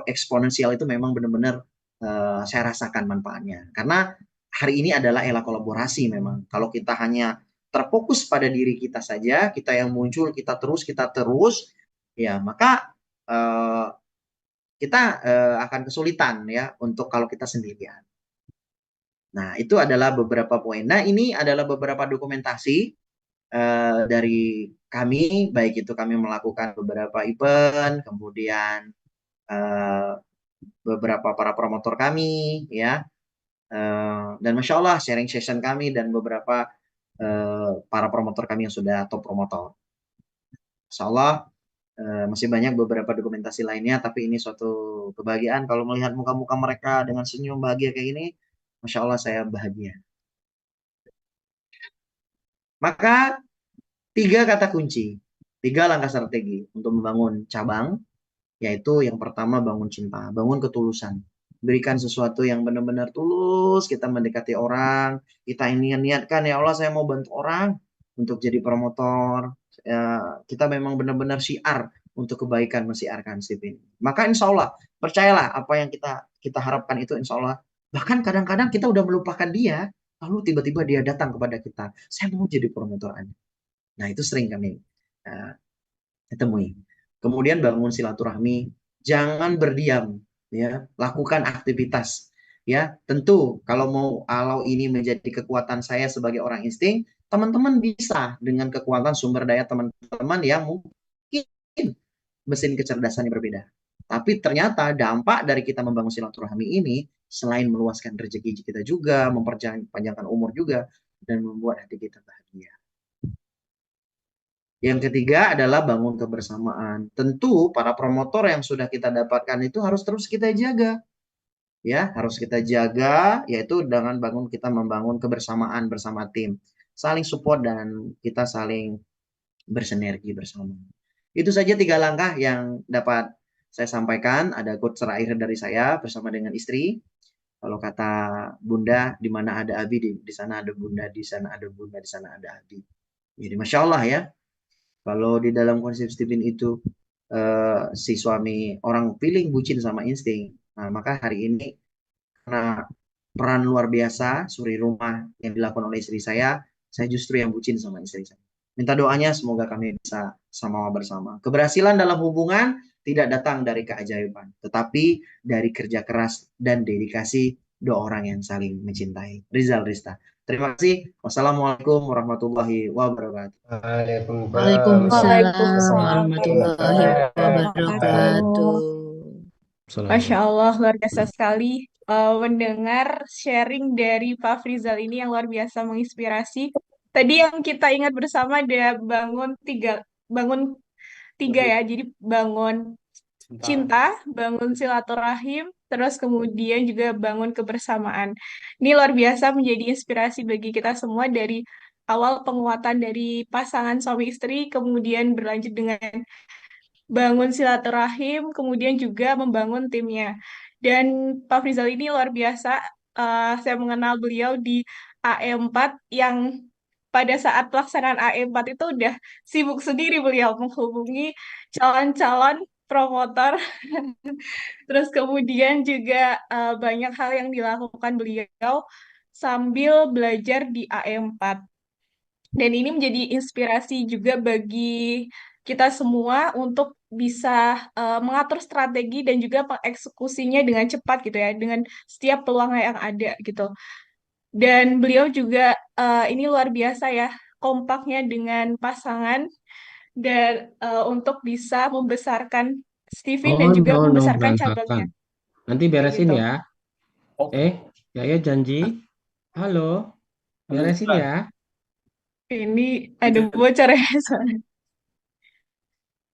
eksponensial itu memang benar-benar saya rasakan manfaatnya. Karena hari ini adalah era kolaborasi memang. Kalau kita hanya terfokus pada diri kita saja, kita yang muncul, kita terus, ya, maka kita akan kesulitan, ya, untuk kalau kita sendirian. Nah, itu adalah beberapa poin. Nah, ini adalah beberapa dokumentasi dari kami, baik itu kami melakukan beberapa event, kemudian uh, beberapa para promotor kami, ya, dan Masya Allah sharing session kami dan beberapa para promotor kami yang sudah top promotor. Masya Allah masih banyak beberapa dokumentasi lainnya, tapi ini suatu kebahagiaan kalau melihat muka-muka mereka dengan senyum bahagia kayak ini. Masya Allah saya bahagia. Maka 3 kata kunci, 3 langkah strategi untuk membangun cabang, yaitu yang pertama bangun cinta, bangun ketulusan. Berikan sesuatu yang benar-benar tulus, kita mendekati orang, kita ini niatkan, ya Allah saya mau bantu orang untuk jadi promotor. Kita memang benar-benar syiar untuk kebaikan, mensiarkan sip ini. Maka insya Allah, percayalah apa yang kita harapkan itu insya Allah. Bahkan kadang-kadang kita udah melupakan dia, lalu tiba-tiba dia datang kepada kita, saya mau jadi promotor Anda. Nah, itu sering kami uh, temui. Kemudian bangun silaturahmi, jangan berdiam, ya, lakukan aktivitas, ya. Tentu kalau ini menjadi kekuatan saya sebagai orang insting, teman-teman bisa dengan kekuatan sumber daya teman-teman yang mungkin mesin kecerdasan yang berbeda. Tapi ternyata dampak dari kita membangun silaturahmi ini selain meluaskan rezeki kita juga, memperpanjangkan umur juga, dan membuat hati kita bahagia. Yang ketiga adalah bangun kebersamaan. Tentu para promotor yang sudah kita dapatkan itu harus terus kita jaga. Ya, harus kita jaga, yaitu dengan kita membangun kebersamaan bersama tim. Saling support dan kita saling bersinergi bersama. Itu saja 3 langkah yang dapat saya sampaikan. Ada quotes terakhir dari saya bersama dengan istri. Kalau kata Bunda, di mana ada Abi, di sana ada Bunda, di sana ada Bunda, di sana ada Abi. Jadi Masya Allah ya, kalau di dalam konsep Stephen itu si suami orang feeling bucin sama insting, nah, maka hari ini karena peran luar biasa suri rumah yang dilakukan oleh istri saya justru yang bucin sama istri saya. Minta doanya semoga kami bisa sama bersama. Keberhasilan dalam hubungan tidak datang dari keajaiban, tetapi dari kerja keras dan dedikasi dua orang yang saling mencintai. Rizal Rista. Terima kasih. Wassalamualaikum warahmatullahi wabarakatuh. Waalaikumsalam Waalaikumsalam warahmatullahi warahmatullahi wabarakatuh. wabarakatuh. Masya Assalamualaikum. Allah, luar biasa sekali mendengar sharing dari Pak Frizal ini yang luar biasa menginspirasi. Tadi yang kita ingat bersama ada bangun tiga ya. Jadi bangun cinta, bangun silaturahim, terus kemudian juga bangun kebersamaan. Ini luar biasa menjadi inspirasi bagi kita semua dari awal penguatan dari pasangan suami istri, kemudian berlanjut dengan bangun silaturahim, kemudian juga membangun timnya. Dan Pak Frizal ini luar biasa. Saya mengenal beliau di AE4 yang pada saat pelaksanaan AE4 itu udah sibuk sendiri beliau menghubungi calon-calon promotor. Terus kemudian juga banyak hal yang dilakukan beliau sambil belajar di AE4. Dan ini menjadi inspirasi juga bagi kita semua untuk bisa mengatur strategi dan juga mengeksekusinya dengan cepat gitu ya, dengan setiap peluang yang ada gitu. Dan beliau juga ini luar biasa ya, kompaknya dengan pasangan dan untuk bisa membesarkan Steven dan Oh juga no no membesarkan berantakan. cabangnya Nanti kayak beresin gitu. ya. Ya Janji. Halo, beresin ya. Ini ada bocor ya soalnya.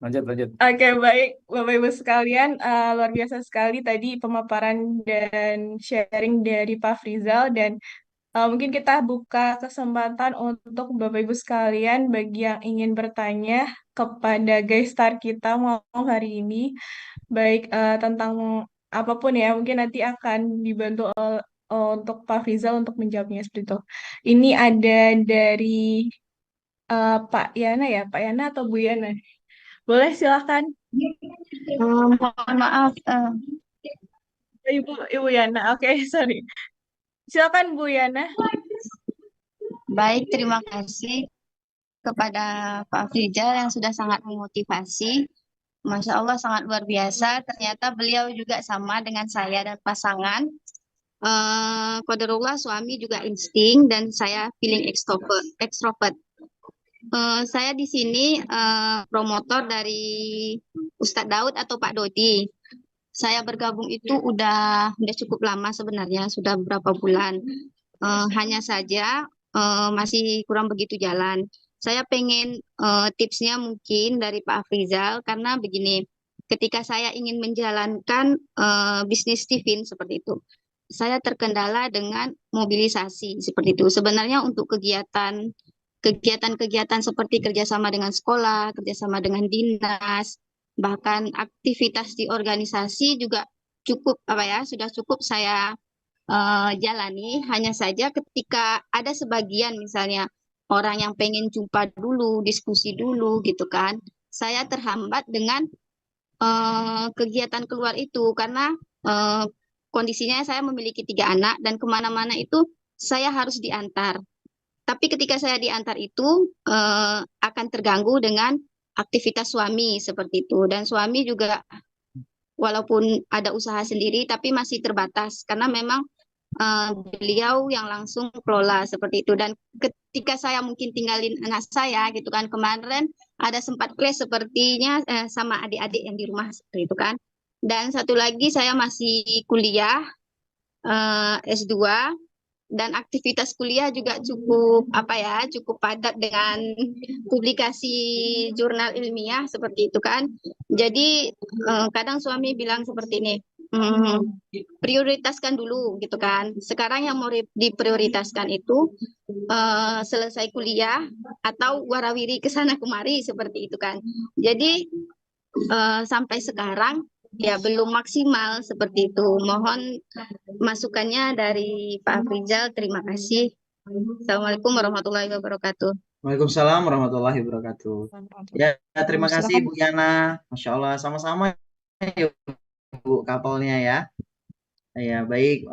Lanjut. Oke, baik, Bapak Ibu sekalian, luar biasa sekali tadi pemaparan dan sharing dari Pak Frizal dan mungkin kita buka kesempatan untuk Bapak Ibu sekalian bagi yang ingin bertanya kepada guest star kita malam hari ini, baik tentang apapun ya, mungkin nanti akan dibantu untuk Pak Frizal untuk menjawabnya seperti itu. Ini ada dari Pak Yana ya, Pak Yana atau Bu Yana? Boleh silakan. Mohon maaf, Ibu Yana, oke, sorry. Silakan Bu Yana. baik, terima kasih kepada Pak Frijal yang sudah sangat memotivasi. Masya Allah, sangat luar biasa. Ternyata beliau juga sama dengan saya dan pasangan. Qadarullah suami juga insting dan saya feeling extrovert. Saya di sini promotor dari Ustadz Daud atau Pak Dodi. Saya bergabung itu udah cukup lama sebenarnya, sudah beberapa bulan. Hanya saja masih kurang begitu jalan. Saya pengen tipsnya mungkin dari Pak Afrizal karena begini, ketika saya ingin menjalankan bisnis Steven seperti itu, saya terkendala dengan mobilisasi seperti itu. Sebenarnya untuk kegiatan-kegiatan seperti kerjasama dengan sekolah, kerjasama dengan dinas, bahkan aktivitas di organisasi juga cukup apa ya, sudah cukup saya jalani. Hanya saja ketika ada sebagian misalnya orang yang pengen jumpa dulu, diskusi dulu gitu kan, saya terhambat dengan kegiatan keluar itu karena eh, kondisinya saya memiliki 3 anak dan kemana-mana itu saya harus diantar. Tapi ketika saya diantar itu akan terganggu dengan aktivitas suami seperti itu. Dan suami juga walaupun ada usaha sendiri tapi masih terbatas karena memang beliau yang langsung kelola seperti itu. Dan ketika saya mungkin tinggalin anak saya gitu kan kemarin ada sempat clash sepertinya sama adik-adik yang di rumah seperti itu kan. Dan satu lagi saya masih kuliah S2 dan aktivitas kuliah juga cukup cukup padat dengan publikasi jurnal ilmiah seperti itu kan. Jadi kadang suami bilang seperti ini, prioritaskan dulu gitu kan. Sekarang yang mau diprioritaskan itu selesai kuliah atau warawiri ke sana kemari seperti itu kan. Jadi sampai sekarang ya belum maksimal seperti itu. Mohon masukannya dari Pak Afrizal. Terima kasih. Assalamualaikum warahmatullahi wabarakatuh. Waalaikumsalam warahmatullahi wabarakatuh. Ya, terima kasih Silakan. Bu Yana. Masya Allah, sama-sama ya Bu kapalnya ya. Ya, baik.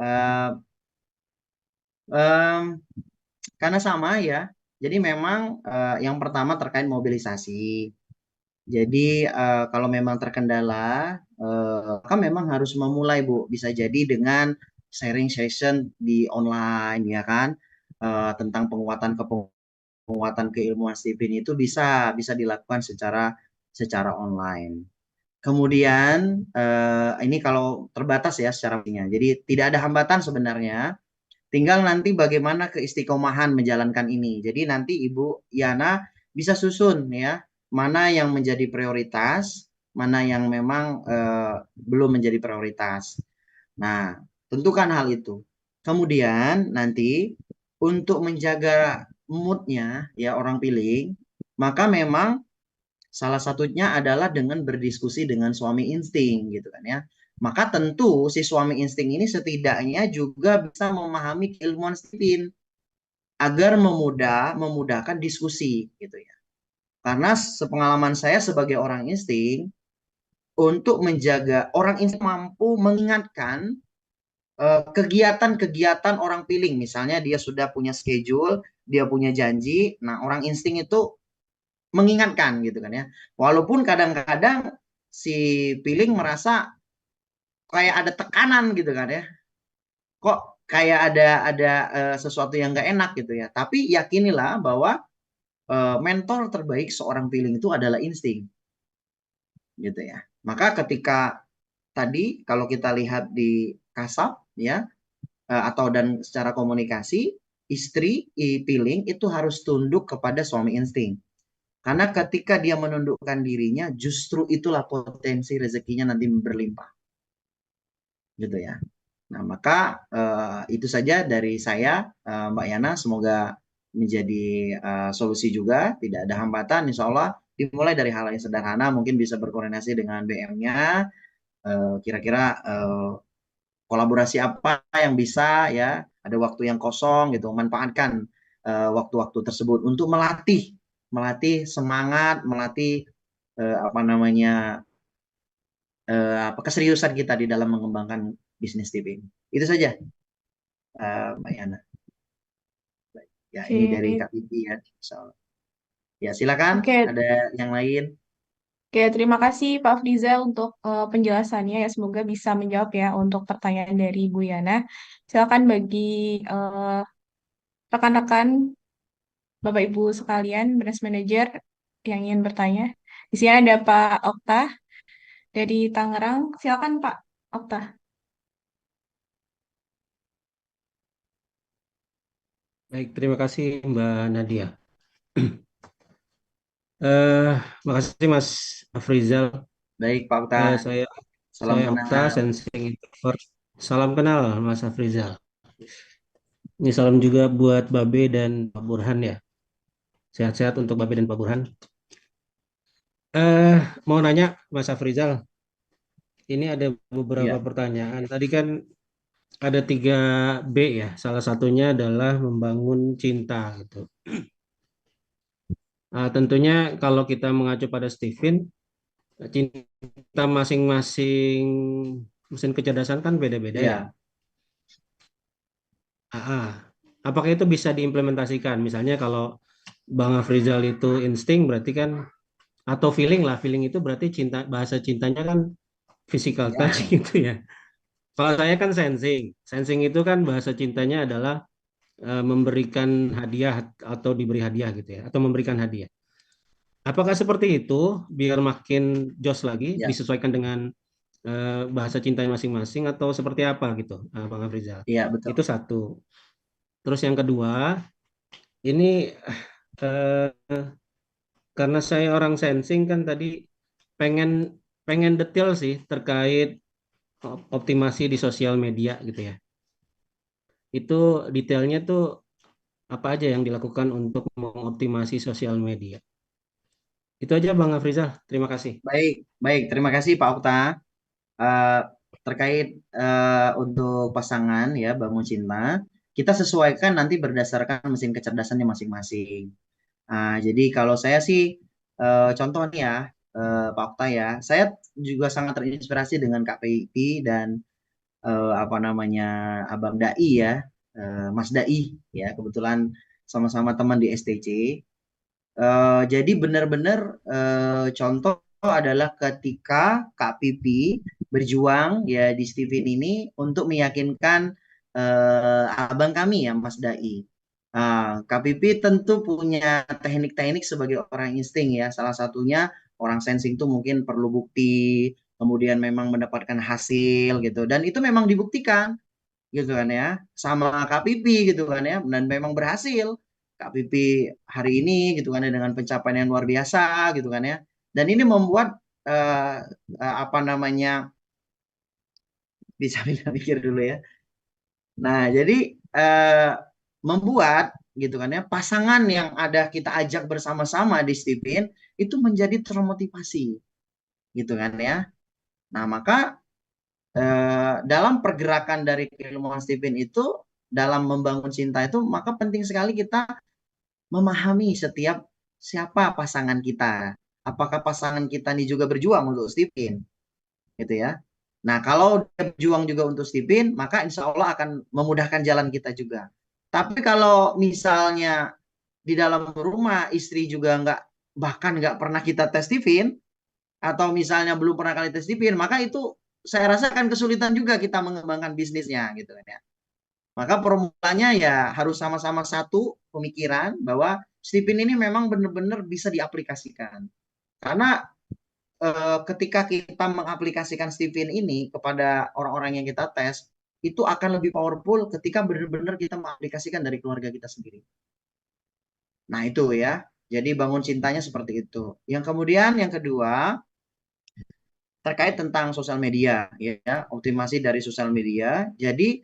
Karena sama ya. Jadi memang yang pertama terkait mobilisasi. Jadi kalau memang terkendala, maka memang harus memulai Bu. Bisa jadi dengan sharing session di online ya kan, tentang penguatan keilmuan sipil itu bisa dilakukan secara online. Kemudian ini kalau terbatas ya secara punya. Jadi tidak ada hambatan sebenarnya. Tinggal nanti bagaimana keistiqomahan menjalankan ini. Jadi nanti Ibu Yana bisa susun ya, mana yang menjadi prioritas, mana yang memang belum menjadi prioritas. Nah, tentukan hal itu. Kemudian nanti untuk menjaga moodnya ya orang pilih, maka memang salah satunya adalah dengan berdiskusi dengan suami insting gitu kan ya. Maka tentu si suami insting ini setidaknya juga bisa memahami keilmuan sipil agar memudahkan diskusi gitu ya. Karena sepengalaman saya sebagai orang insting, untuk menjaga orang insting mampu mengingatkan kegiatan-kegiatan orang piling. Misalnya dia sudah punya schedule, dia punya janji. Nah, orang insting itu mengingatkan gitu kan ya. Walaupun kadang-kadang si piling merasa kayak ada tekanan gitu kan ya. Kok kayak ada sesuatu yang nggak enak gitu ya. Tapi yakinilah bahwa mentor terbaik seorang piling itu adalah insting gitu ya. Maka ketika tadi kalau kita lihat di kasab ya, atau dan secara komunikasi, istri piling itu harus tunduk kepada suami insting. Karena ketika dia menundukkan dirinya, justru itulah potensi rezekinya nanti berlimpah. Gitu ya. Nah, maka itu saja dari saya, Mbak Yana. Semoga menjadi solusi juga, tidak ada hambatan. Insya Allah dimulai dari hal yang sederhana, mungkin bisa berkoordinasi dengan BM-nya, kira-kira kolaborasi apa yang bisa ya, ada waktu yang kosong gitu, manfaatkan waktu-waktu tersebut untuk melatih semangat, melatih keseriusan kita di dalam mengembangkan bisnis TV ini. Itu saja, Mbak Yana. Ya, ini dari Oke. Kak Bibi ya. Ya, silakan. Oke. Ada yang lain? Oke, terima kasih Pak Frizal untuk penjelasannya ya. Semoga bisa menjawab ya untuk pertanyaan dari Bu Yana. Silakan bagi rekan-rekan Bapak Ibu sekalian, branch manager yang ingin bertanya. Di sini ada Pak Okta dari Tangerang. Silakan Pak Okta. Baik, terima kasih Mbak Nadia. Makasih Mas Afrizal. Baik, Pak Okta. Saya Salam Okta, kenal. Sensing Introvert. Salam kenal Mas Afrizal. Ini salam juga buat Babe dan Pak Burhan ya. Sehat-sehat untuk Babe dan Pak Burhan. Mau nanya Mas Afrizal, ini ada beberapa Ya, pertanyaan. Tadi kan ada 3B ya. Salah satunya adalah membangun cinta gitu. Tentunya kalau kita mengacu pada Stephen, cinta masing-masing mesin kecerdasan kan beda-beda ya. ya, Apakah itu bisa diimplementasikan? Misalnya kalau Bang Afrizal itu insting berarti kan, atau feeling lah, feeling itu berarti cinta, bahasa cintanya kan physical touch ya, gitu ya. Kalau saya kan sensing, sensing itu kan bahasa cintanya adalah memberikan hadiah atau diberi hadiah gitu ya, atau memberikan hadiah. Apakah seperti itu biar makin jos lagi ya. disesuaikan dengan bahasa cintanya masing-masing atau seperti apa gitu, Bang Afrizal. Iya, betul. Itu satu. Terus yang kedua, ini eh, karena saya orang sensing kan tadi pengen pengen detail sih terkait optimasi di sosial media gitu ya. Itu detailnya tuh apa aja yang dilakukan untuk mengoptimasi sosial media. Itu aja Bang Afrizal. Terima kasih. Baik, baik. Terima kasih Pak Okta. Eh, terkait untuk pasangan ya bangun cinta, kita sesuaikan nanti berdasarkan mesin kecerdasannya masing-masing. Jadi kalau saya sih contoh nih ya Pak Okta ya, saya juga sangat terinspirasi dengan KPIP dan apa namanya Abang Dai ya, Mas Dai ya, kebetulan sama-sama teman di STC. Jadi benar-benar contoh adalah ketika Kak Pipi berjuang ya di Steven ini untuk meyakinkan abang kami ya Mas Dai. Kak Pipi tentu punya teknik-teknik sebagai orang insting ya. Salah satunya orang sensing tuh mungkin perlu bukti, kemudian memang mendapatkan hasil gitu. Dan itu memang dibuktikan gitu kan ya sama Kak Pipi gitu kan ya dan memang berhasil Kak Pipi hari ini gitu kan ya dengan pencapaian yang luar biasa gitu kan ya dan ini membuat eh, apa namanya bisa mikir dulu ya nah jadi eh, membuat gitu kan ya pasangan yang ada kita ajak bersama-sama di Stipin itu menjadi termotivasi gitu kan ya nah maka dalam pergerakan dari keilmuan Stephen itu dalam membangun cinta itu maka penting sekali kita memahami setiap siapa pasangan kita. Apakah pasangan kita ini juga berjuang untuk Stephen, gitu ya. Nah, kalau dia berjuang juga untuk Stephen, maka insya Allah akan memudahkan jalan kita juga. Tapi kalau misalnya di dalam rumah istri juga nggak bahkan nggak pernah kita tes Stephen atau misalnya belum pernah kali tes Stephen, maka itu saya rasa akan kesulitan juga kita mengembangkan bisnisnya gitu kan ya. Maka formulanya ya harus sama-sama satu pemikiran bahwa Stephen ini memang benar-benar bisa diaplikasikan. Karena ketika kita mengaplikasikan Stephen ini kepada orang-orang yang kita tes, itu akan lebih powerful ketika benar-benar kita mengaplikasikan dari keluarga kita sendiri. Nah itu ya, jadi bangun cintanya seperti itu. Yang kemudian yang kedua, terkait tentang sosial media, ya, optimasi dari sosial media. Jadi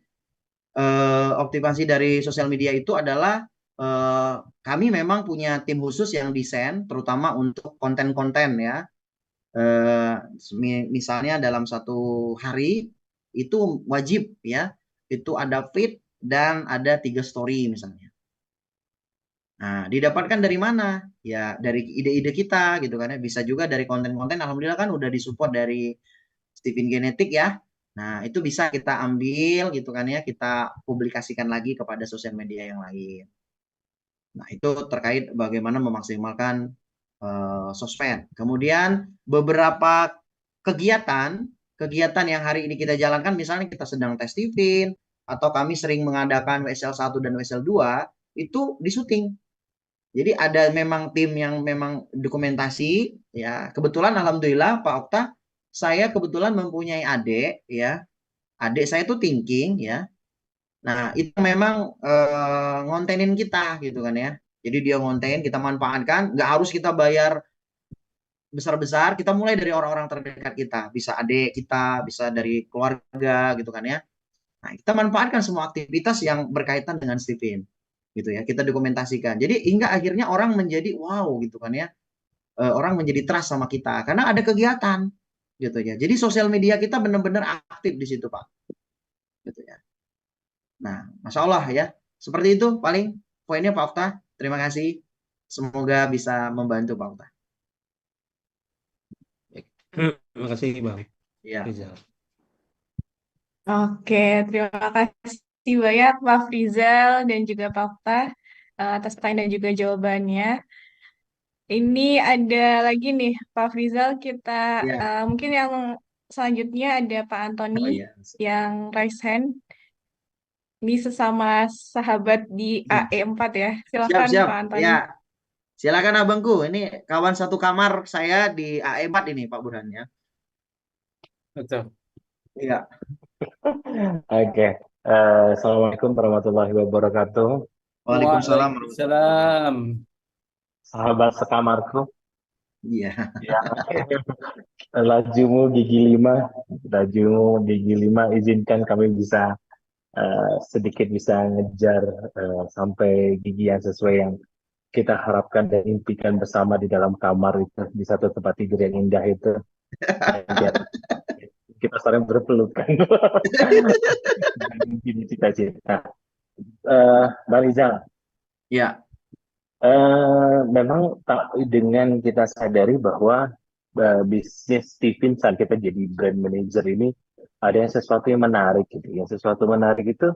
optimasi dari sosial media itu adalah kami memang punya tim khusus yang desain terutama untuk konten-konten ya. Eh, Misalnya dalam satu hari itu wajib ya, itu ada feed dan ada 3 story misalnya. Nah, didapatkan dari mana? Ya dari ide-ide kita gitu kan ya. Bisa juga dari konten-konten. Alhamdulillah kan udah disupport dari Stephen Genetik ya. Nah, itu bisa kita ambil gitu kan ya, kita publikasikan lagi kepada sosial media yang lain. Nah, itu terkait bagaimana memaksimalkan sosmed. Kemudian beberapa kegiatan, kegiatan yang hari ini kita jalankan, misalnya kita sedang tes Stephen, atau kami sering mengadakan WSL 1 dan WSL 2, itu disuting. Jadi ada memang tim yang memang dokumentasi ya. Kebetulan alhamdulillah Pak Okta, saya kebetulan mempunyai adik ya. Adik saya tuh thinking ya. Nah, itu memang ngontenin kita gitu kan ya. Jadi dia ngonten, kita manfaatkan, nggak harus kita bayar besar-besar, kita mulai dari orang-orang terdekat kita. Bisa adik kita, bisa dari keluarga gitu kan ya. Nah, kita manfaatkan semua aktivitas yang berkaitan dengan Steven gitu ya. Kita dokumentasikan. Jadi hingga akhirnya orang menjadi wow gitu kan ya. Orang menjadi trust sama kita karena ada kegiatan gitu ya. Jadi sosial media kita benar-benar aktif di situ Pak. Gitu ya. Nah, Masya Allah ya. Seperti itu paling poinnya Pak Okta. Terima kasih. Semoga bisa membantu Pak Okta. Terima kasih Bang Ya. Rizal. Oke, terima kasih banyak Pak Frizal dan juga Pak Okta atas pertanyaan dan juga jawabannya. Ini ada lagi nih Pak Frizal, kita Ya. mungkin yang selanjutnya ada Pak Antoni Oh iya. yang raise hand. Ini sesama sahabat di AE4 ya. Siap, Silakan siap. Pak Antoni. Ya, silakan abangku. Ini kawan satu kamar saya di AE4 ini Pak Burhan ya. Betul. Iya. Oke. Assalamualaikum warahmatullahi wabarakatuh. Waalaikumsalam warahmatullahi wabarakatuh. Waalaikumsalam. Sahabat sekamarku, Iya. yang lajumu gigi 5, izinkan kami bisa sedikit bisa ngejar sampai gigi yang sesuai yang kita harapkan dan impikan bersama di dalam kamar itu, di satu tempat tidur yang indah itu. Dan kita saling berpelukan. Gini cita-cita. Bang Rizal, Ya. memang dengan kita sadari bahwa bisnis Steven saat kita jadi brand manager ini ada yang sesuatu yang menarik gitu. Yang sesuatu menarik itu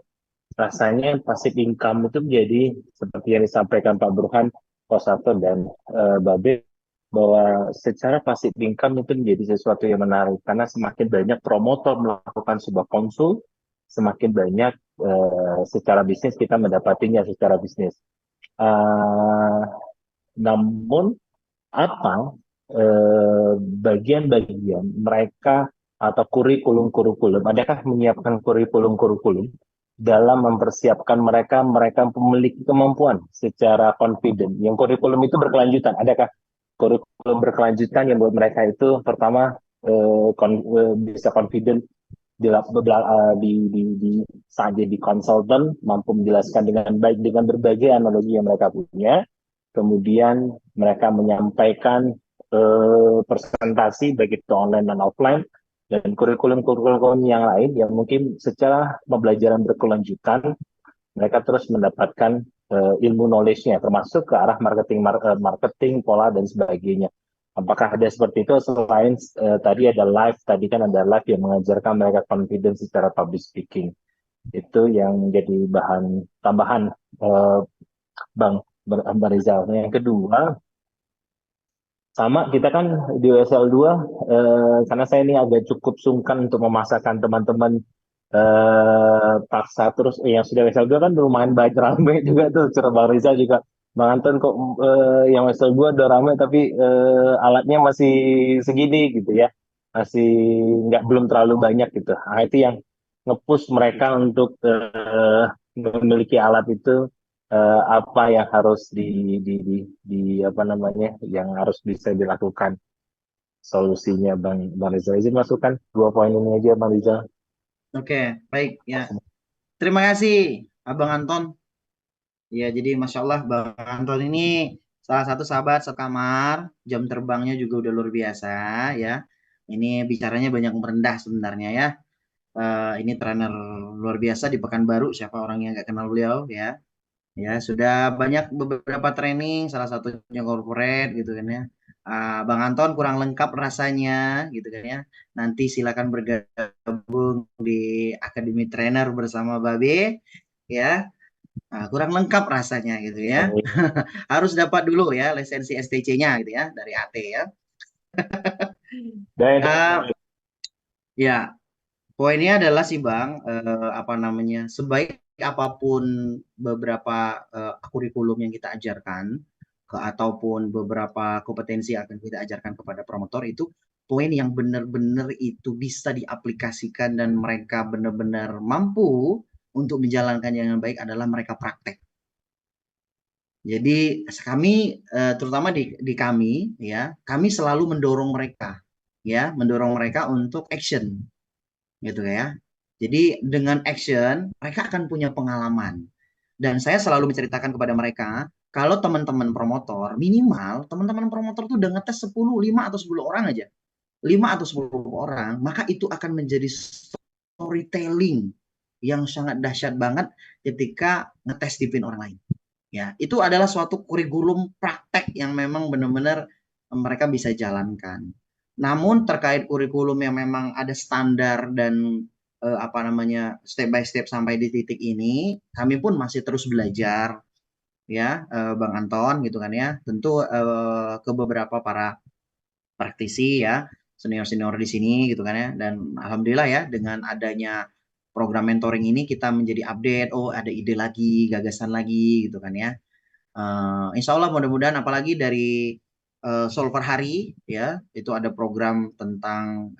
rasanya passive income itu menjadi seperti yang disampaikan Pak Burhan, Kosato dan Babe, bahwa secara passive income itu menjadi sesuatu yang menarik karena semakin banyak promotor melakukan sebuah konsul, semakin banyak secara bisnis kita mendapatinya secara bisnis. Uh, Namun apa bagian-bagian mereka atau kurikulum-kurikulum, adakah menyiapkan kurikulum-kurikulum dalam mempersiapkan mereka memiliki kemampuan secara confident. Yang kurikulum itu berkelanjutan. Adakah kurikulum berkelanjutan yang buat mereka itu pertama bisa confident saat jadi konsultan, mampu menjelaskan dengan baik dengan berbagai analogi yang mereka punya. Kemudian mereka menyampaikan presentasi baik itu online dan offline, dan kurikulum-kurikulum yang lain yang mungkin secara pembelajaran berkelanjutan mereka terus mendapatkan ilmu knowledge-nya termasuk ke arah marketing, pola dan sebagainya. Apakah ada seperti itu selain tadi ada live, tadi kan ada live yang mengajarkan mereka confidence secara public speaking. Itu yang menjadi bahan tambahan Bang Rizal. Yang kedua, sama kita kan di WSL 2 karena saya ini agak cukup sungkan untuk memasakkan teman-teman paksa terus yang sudah WSL 2 kan lumayan banyak rame juga tuh. Cerah Bang Rizal juga, Bang Anton kok yang WSL 2 udah rame tapi alatnya masih segini gitu ya. Masih belum terlalu banyak gitu. Nah, itu yang nge-push mereka untuk memiliki alat itu, apa yang harus apa namanya yang harus bisa dilakukan solusinya Bang Rizal. Izin masukkan 2 poin ini aja Bang Rizal. Oke, baik ya. Terima kasih Abang Anton. Ya, jadi Masya Allah Bang Anton ini salah satu sahabat sekamar, jam terbangnya juga udah luar biasa ya. Ini bicaranya banyak merendah sebenarnya ya. Ini trainer luar biasa di Pekanbaru, siapa orang yang nggak kenal beliau ya. Ya, sudah banyak beberapa training, salah satunya corporate gitu kan ya. Bang Anton kurang lengkap rasanya gitu kan ya. Nanti silakan bergabung di Akademi Trainer bersama Babe ya. Kurang lengkap rasanya gitu ya. Harus dapat dulu ya lisensi STC-nya gitu ya dari AT ya. Uh, ya, poinnya adalah sih Bang, apa namanya, sebaik apapun beberapa kurikulum yang kita ajarkan, ataupun beberapa kompetensi yang akan kita ajarkan kepada promotor itu, poin yang benar-benar itu bisa diaplikasikan dan mereka benar-benar mampu untuk menjalankan yang baik adalah mereka praktek. Jadi kami, terutama di kami, ya, kami selalu mendorong mereka, ya, mendorong mereka untuk action gitu ya. Jadi dengan action mereka akan punya pengalaman. Dan saya selalu menceritakan kepada mereka, kalau teman-teman promotor, minimal teman-teman promotor tuh udah ngetes 10, 5 atau 10 orang aja. 5 atau 10 orang, maka itu akan menjadi storytelling yang sangat dahsyat banget ketika ngetes tipin orang lain. Ya, itu adalah suatu kurikulum praktek yang memang benar-benar mereka bisa jalankan. Namun terkait kurikulum yang memang ada standar dan apa namanya step by step sampai di titik ini, kami pun masih terus belajar ya, Bang Anton gitu kan ya. Tentu ke beberapa para praktisi ya, senior-senior di sini gitu kan ya. Dan alhamdulillah ya dengan adanya program mentoring ini kita menjadi update, oh ada ide lagi, gagasan lagi gitu kan ya. Insya Allah mudah-mudahan apalagi dari Solver Hari ya, itu ada program tentang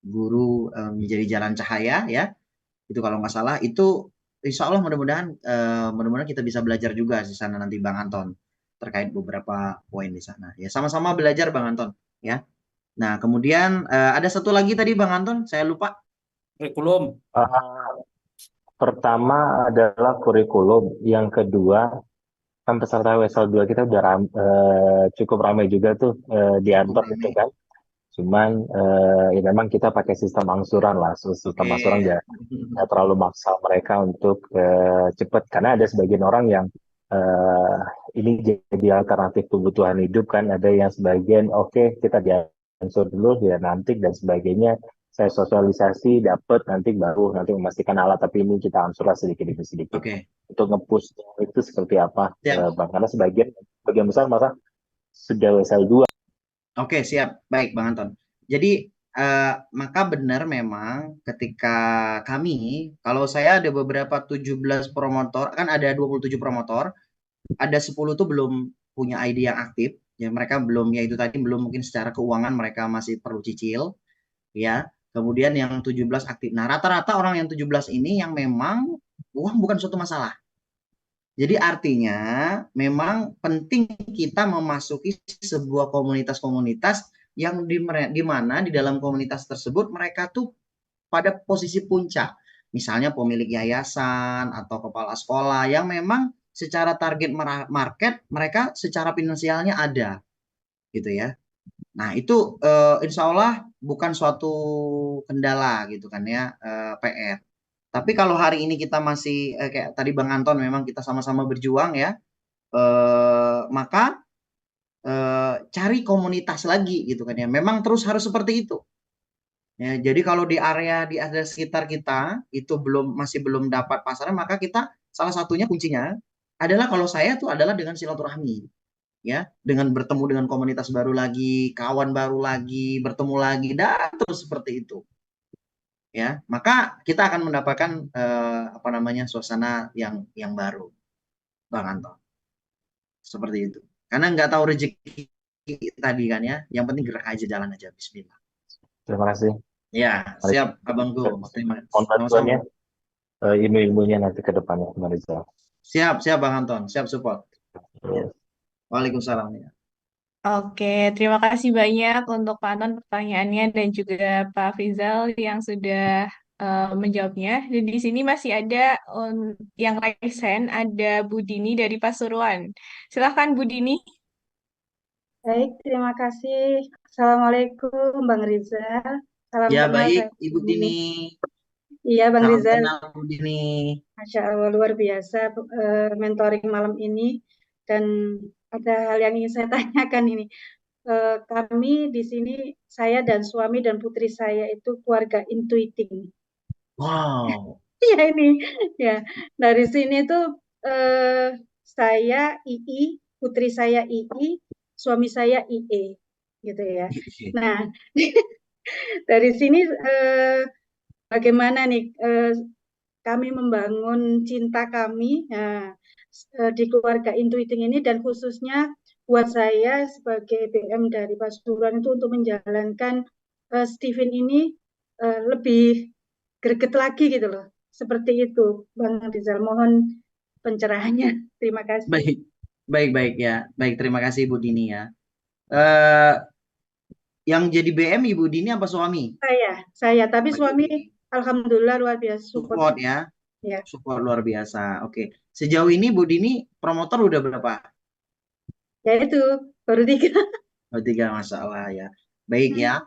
guru menjadi jalan cahaya ya. Itu kalau nggak salah itu insya Allah mudah-mudahan kita bisa belajar juga di sana nanti Bang Anton terkait beberapa poin di sana. Ya sama-sama belajar Bang Anton ya. Nah kemudian ada satu lagi tadi Bang Anton saya lupa. Kurikulum. Pertama adalah kurikulum, yang kedua kan peserta WSL 2 kita udah cukup ramai juga tuh di Cukup Anton gitu ramai. kan. Cuman ya memang kita pakai sistem angsuran lah. Sistem Oke. angsuran nggak terlalu maksa mereka untuk cepat, karena ada sebagian orang yang eh, ini jadi alternatif kebutuhan hidup kan. Ada yang sebagian oke, kita diansur dulu ya nanti dan sebagainya. Saya sosialisasi dapat nanti memastikan alat, tapi ini kita ansur lah sedikit demi sedikit Oke. untuk nge-push itu seperti apa Siap. Bang, karena sebagian besar masa sudah WSL 2. Oke, siap. Baik, Bang Anton. Jadi, maka benar memang ketika kalau saya ada beberapa 17 promotor, kan ada 27 promotor, ada 10 tuh belum punya ID yang aktif, ya mereka belum, ya itu tadi belum mungkin secara keuangan mereka masih perlu cicil, ya. Kemudian yang 17 aktif. Nah, rata-rata orang yang 17 ini yang memang uang bukan suatu masalah. Jadi artinya memang penting kita memasuki sebuah komunitas-komunitas yang di mana di dalam komunitas tersebut mereka tuh pada posisi puncak. Misalnya pemilik yayasan atau kepala sekolah yang memang secara target market mereka secara finansialnya ada gitu ya. Nah, itu insya Allah bukan suatu kendala gitu kan ya, PR. Tapi kalau hari ini kita masih kayak tadi Bang Anton memang kita sama-sama berjuang ya, maka cari komunitas lagi gitu kan ya. Memang terus harus seperti itu. Ya, jadi kalau di area sekitar kita itu masih belum dapat pasaran, maka kita salah satunya kuncinya adalah kalau saya tuh adalah dengan silaturahmi ya, dengan bertemu dengan komunitas baru lagi, kawan baru lagi, bertemu lagi dan terus seperti itu. Ya, maka kita akan mendapatkan apa namanya suasana yang baru, Bang Anton. Seperti itu. Karena nggak tahu rezeki tadi kan ya. Yang penting gerak aja, jalan aja. Bismillah. Terima kasih. Ya, Mari siap Abangku. Terima mohon kasih. Sama-sama. bantuannya, ilmu-ilmunya nanti ke depannya, Rizal. Siap Bang Anton. Siap support. Ya. Terus. Waalaikumsalam. Ya. Oke, terima kasih banyak untuk Pak Anton pertanyaannya dan juga Pak Frizal yang sudah menjawabnya. Dan di sini masih ada yang raise hand, ada Bu Dini dari Pasuruan. Silahkan Bu Dini. Baik, terima kasih. Assalamualaikum Bang Rizal. Salam Ya kenal baik saya. Ibu Dini. Iya Bang Salam Rizal, kenal Bu Dini. Masya Allah luar biasa mentoring malam ini. Dan ada hal yang ingin saya tanyakan ini. Kami di sini, saya dan suami dan putri saya itu keluarga intuiting. Wow. Iya ini, ya. Dari sini tuh saya II, putri saya II, suami saya IE, gitu ya. Nah, dari sini bagaimana nih kami membangun cinta kami di keluarga intuiting ini, dan khususnya buat saya sebagai BM dari Pasuruan itu untuk menjalankan Steven ini lebih greget lagi gitu loh. Seperti itu, Bang Rizal. Mohon pencerahannya. Terima kasih. Baik ya. Baik, terima kasih Bu Dini ya. Eh yang jadi BM Ibu Dini apa suami? Saya. Tapi suami alhamdulillah luar biasa Support ya. Ya. Support luar biasa. Oke. Sejauh ini Bu Dini promotor udah berapa? Ya itu baru 3. Oh, 3, Masya Allah ya. Baik ya.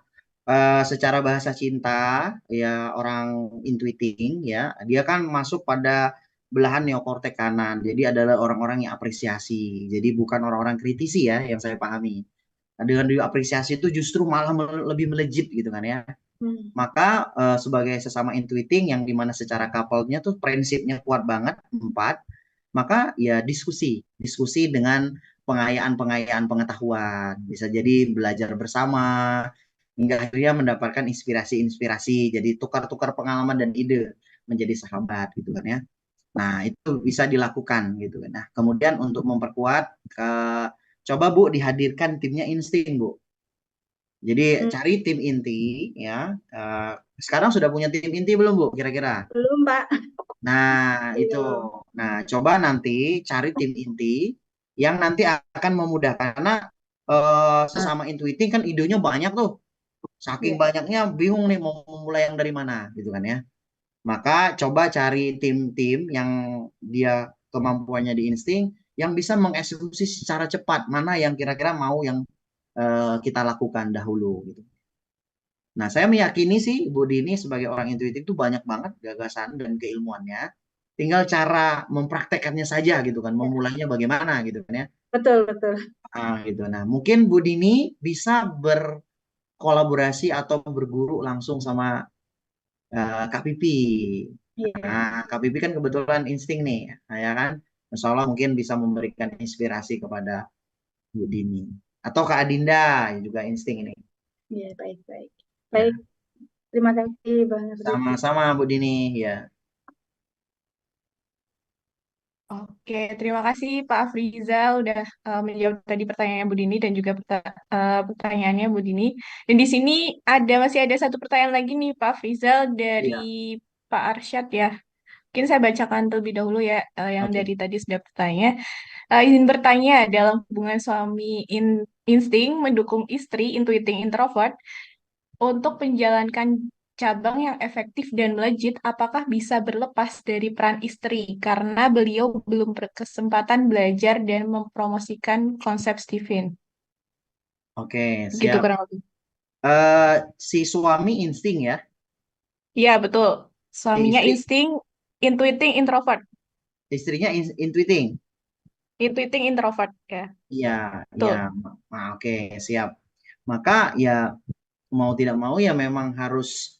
Secara bahasa cinta ya orang intuiting ya, dia kan masuk pada belahan neokortek kanan. Jadi adalah orang-orang yang apresiasi. Jadi bukan orang-orang kritisi ya yang saya pahami. Nah, dengan diapresiasi itu justru malah lebih melejit gitu kan ya. Maka sebagai sesama intuiting yang dimana secara couple-nya tuh prinsipnya kuat banget 4, maka ya diskusi dengan pengayaan pengetahuan, bisa jadi belajar bersama hingga akhirnya mendapatkan inspirasi, jadi tukar-tukar pengalaman dan ide menjadi sahabat gitu kan ya. Nah itu bisa dilakukan gitu kan. Nah kemudian untuk memperkuat coba Bu dihadirkan timnya insting Bu. Jadi Hmm, cari tim inti ya. Sekarang sudah punya tim inti belum Bu kira-kira? belum, Pak. Nah, itu. Belum. Nah, coba nanti cari tim inti yang nanti akan memudahkan karena sesama intuiting kan idenya banyak tuh. Saking Ya, banyaknya bingung nih mau memulai yang dari mana gitu kan ya. Maka coba cari tim-tim yang dia kemampuannya di insting yang bisa mengeksekusi secara cepat mana yang kira-kira mau yang kita lakukan dahulu gitu. Nah, saya meyakini sih Bu Dini sebagai orang intuitif itu banyak banget gagasan dan keilmuannya. Tinggal cara mempraktekannya saja gitu kan, ya. memulainya bagaimana gitu kan ya. Betul, betul. Gitu. Nah, mungkin Bu Dini bisa berkolaborasi atau berguru langsung sama Kak Pipi. Iya. Nah, Kak Pipi kan kebetulan insting nih, nah, ya kan. Insya Allah mungkin bisa memberikan inspirasi kepada Bu Dini. Atau Kak Adinda juga insting ini. Iya, baik, baik. Ya, Baik, terima kasih Bang Rizky. sama-sama Bu Dini ya. Oke, terima kasih Pak Afrizal udah menjawab tadi pertanyaannya Bu Dini dan juga pertanyaannya Bu Dini. Dan di sini masih ada satu pertanyaan lagi nih Pak Afrizal dari Iya, Pak Arsyad ya. Mungkin saya bacakan terlebih dahulu ya yang oke. dari tadi sudah bertanya. Izin bertanya, dalam hubungan insting mendukung istri intuiting introvert untuk menjalankan cabang yang efektif dan melejit, apakah bisa berlepas dari peran istri karena beliau belum berkesempatan belajar dan mempromosikan konsep Stephen? Oke, Gitu siap. kurang lebih. Si suami insting ya, Iya, betul. Suaminya istri insting, intuiting introvert. istrinya intuiting. Intuiting introvert, ya. Iya, iya. Betul. Oke, siap. Maka ya mau tidak mau ya memang harus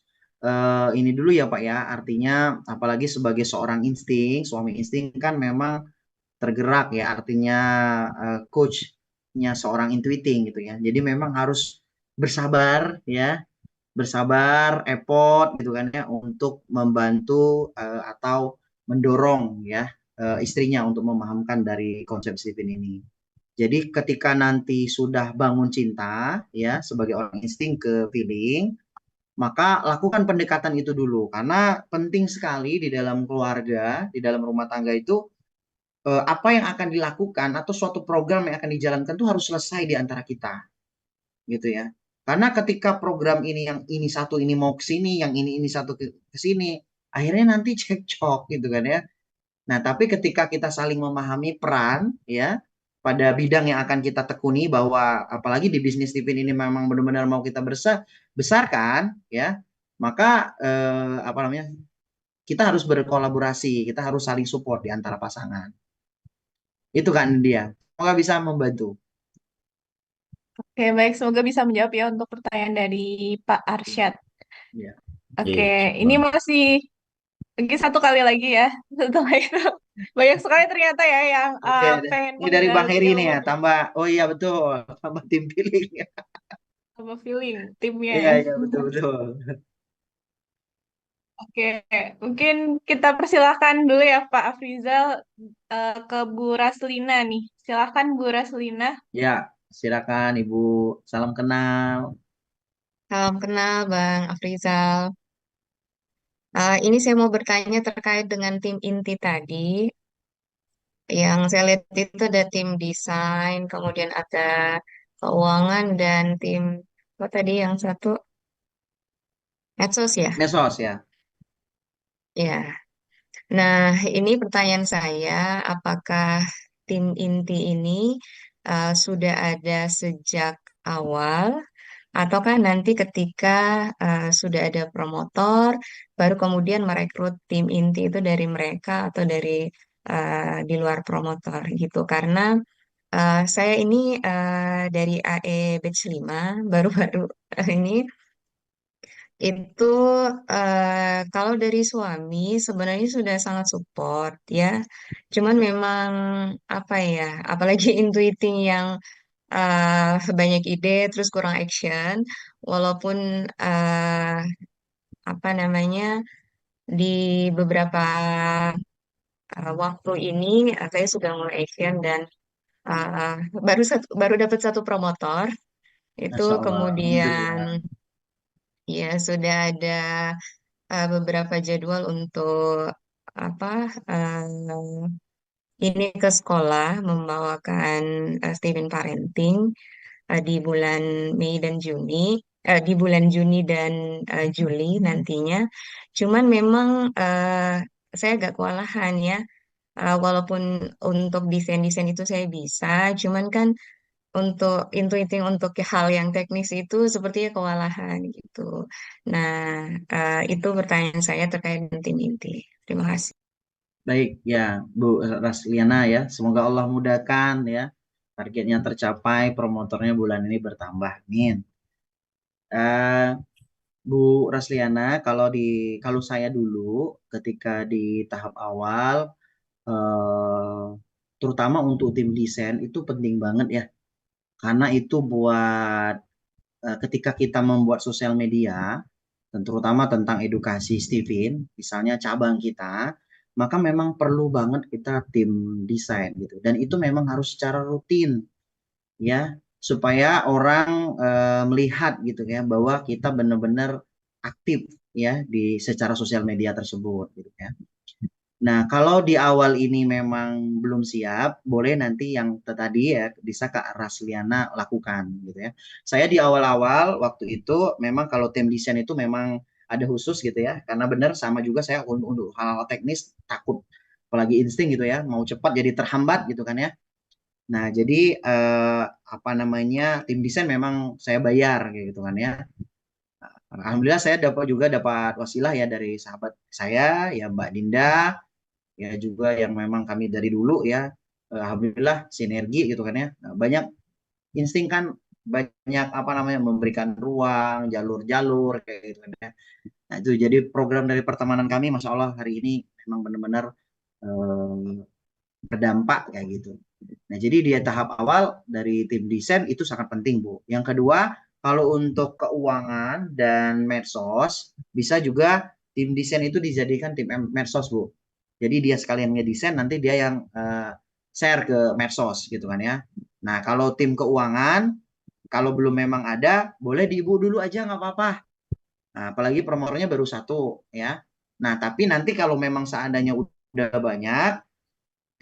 ini dulu ya Pak ya. Artinya apalagi sebagai seorang insting, suami insting kan memang tergerak ya. Artinya coachnya seorang intuiting gitu ya. Jadi memang harus bersabar ya, bersabar, effort gitu kan ya untuk membantu atau mendorong ya istrinya untuk memahamkan dari konsep Stephen ini. Jadi ketika nanti sudah bangun cinta ya sebagai orang insting ke feeling, maka lakukan pendekatan itu dulu karena penting sekali di dalam keluarga, di dalam rumah tangga itu apa yang akan dilakukan atau suatu program yang akan dijalankan itu harus selesai di antara kita gitu ya. Karena ketika program ini yang ini satu ini mau ke sini, yang ini satu ke sini, akhirnya nanti cekcok gitu kan ya. Nah, tapi ketika kita saling memahami peran ya pada bidang yang akan kita tekuni bahwa apalagi di bisnis tipin ini memang benar-benar mau kita besarkan ya, maka apa namanya? Kita harus berkolaborasi, kita harus saling support di antara pasangan. Itu kan dia. Semoga bisa membantu. Oke, baik. Semoga bisa menjawab ya untuk pertanyaan dari Pak Arsyad. Ya. Oke, Iya, ini Bang. masih lagi satu kali lagi ya. Setelah itu banyak sekali ternyata ya yang Oke, pengen ini dari Bang menggali Heri nih ilmu ya, tambah. Oh iya betul, tambah tim pilih. sama feeling timnya Iya ya. iya betul betul. Oke, mungkin kita persilahkan dulu ya Pak Afrizal ke Bu Raslina nih. Silahkan Bu Raslina. Ya, silakan Ibu. Salam kenal. Salam kenal Bang Afrizal. Ini saya mau bertanya terkait dengan tim inti tadi. Yang saya lihat itu ada tim desain, kemudian ada keuangan dan tim apa tadi yang satu medsos ya. Mesos ya. Ya. Nah, ini pertanyaan saya, apakah tim inti ini sudah ada sejak awal, ataukah nanti ketika sudah ada promotor, baru kemudian merekrut tim inti itu dari mereka atau dari di luar promotor gitu? Karena saya ini dari AE Batch 5, baru-baru ini itu kalau dari suami sebenarnya sudah sangat support ya. Cuman memang apa ya, apalagi intuiting yang banyak ide terus kurang action. Walaupun eh, apa namanya di beberapa waktu ini saya sudah mulai action dan eh, baru dapat satu promotor. Itu Masya Allah. kemudian Alhamdulillah. ya sudah ada beberapa jadwal untuk apa ini ke sekolah membawakan Steven Parenting di bulan Mei dan Juni, di bulan Juni dan Juli nantinya. Cuman memang saya agak kewalahan ya. Walaupun untuk desain-desain itu saya bisa, cuman kan untuk intuiting untuk hal yang teknis itu sepertinya kewalahan gitu. Nah, itu pertanyaan saya terkait dengan tim inti. Terima kasih. Baik ya, Bu Rasliana ya. Semoga Allah mudahkan ya. Targetnya tercapai, promotornya bulan ini bertambah. Amin. Eh, Bu Rasliana, kalau saya dulu ketika di tahap awal, eh, terutama untuk tim desain itu penting banget ya, karena itu buat ketika kita membuat sosial media, dan terutama tentang edukasi Steven, misalnya cabang kita, maka memang perlu banget kita tim desain gitu, dan itu memang harus secara rutin ya, supaya orang melihat gitu ya bahwa kita benar-benar aktif ya di secara sosial media tersebut gitu ya. Nah, kalau di awal ini memang belum siap, boleh nanti yang tadi ya bisa Kak Rasliana lakukan gitu ya. Saya di awal-awal waktu itu memang kalau tim desain itu memang ada khusus gitu ya, karena benar sama juga saya untuk hal-hal teknis takut, apalagi insting gitu ya, mau cepat jadi terhambat gitu kan ya. Nah, jadi apa namanya tim desain memang saya bayar gitu kan ya. Alhamdulillah saya dapat wasilah ya dari sahabat saya ya Mbak Dinda ya juga yang memang kami dari dulu ya alhamdulillah sinergi gitu kan ya. Nah, banyak insting kan banyak apa namanya memberikan ruang jalur-jalur kayak gitu kan ya. Nah itu jadi program dari pertemanan kami Masya Allah hari ini memang benar-benar eh, berdampak kayak gitu. Nah jadi di tahap awal dari tim desain itu sangat penting Bu. Yang kedua kalau untuk keuangan dan medsos bisa juga tim desain itu dijadikan tim medsos Bu. Jadi dia sekalian ngedesain, nanti dia yang share ke medsos gitu kan ya. Nah kalau tim keuangan, kalau belum memang ada, boleh di ibu dulu aja nggak apa-apa. Nah, apalagi promotornya baru satu ya. Nah tapi nanti kalau memang seandainya udah banyak,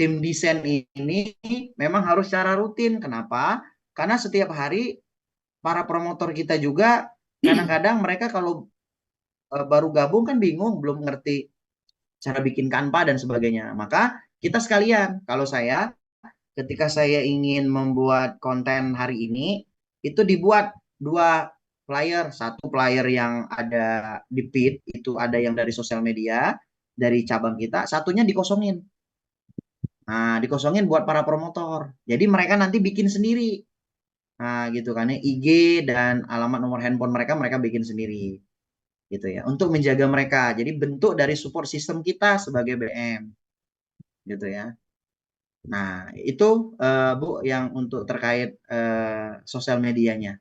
tim desain ini memang harus secara rutin. Kenapa? Karena setiap hari para promotor kita juga kadang-kadang mereka kalau baru gabung kan bingung, belum ngerti cara bikin Canva dan sebagainya. Maka kita sekalian, kalau saya ketika saya ingin membuat konten hari ini, itu dibuat dua flyer, satu flyer yang ada di feed, itu ada yang dari sosial media, dari cabang kita, satunya dikosongin. Nah, dikosongin buat para promotor. Jadi mereka nanti bikin sendiri. Nah, gitu kan ya, IG dan alamat nomor handphone mereka mereka bikin sendiri. Gitu ya, untuk menjaga mereka. Jadi bentuk dari support system kita sebagai BM. Gitu ya. Nah, itu Bu yang untuk terkait sosial medianya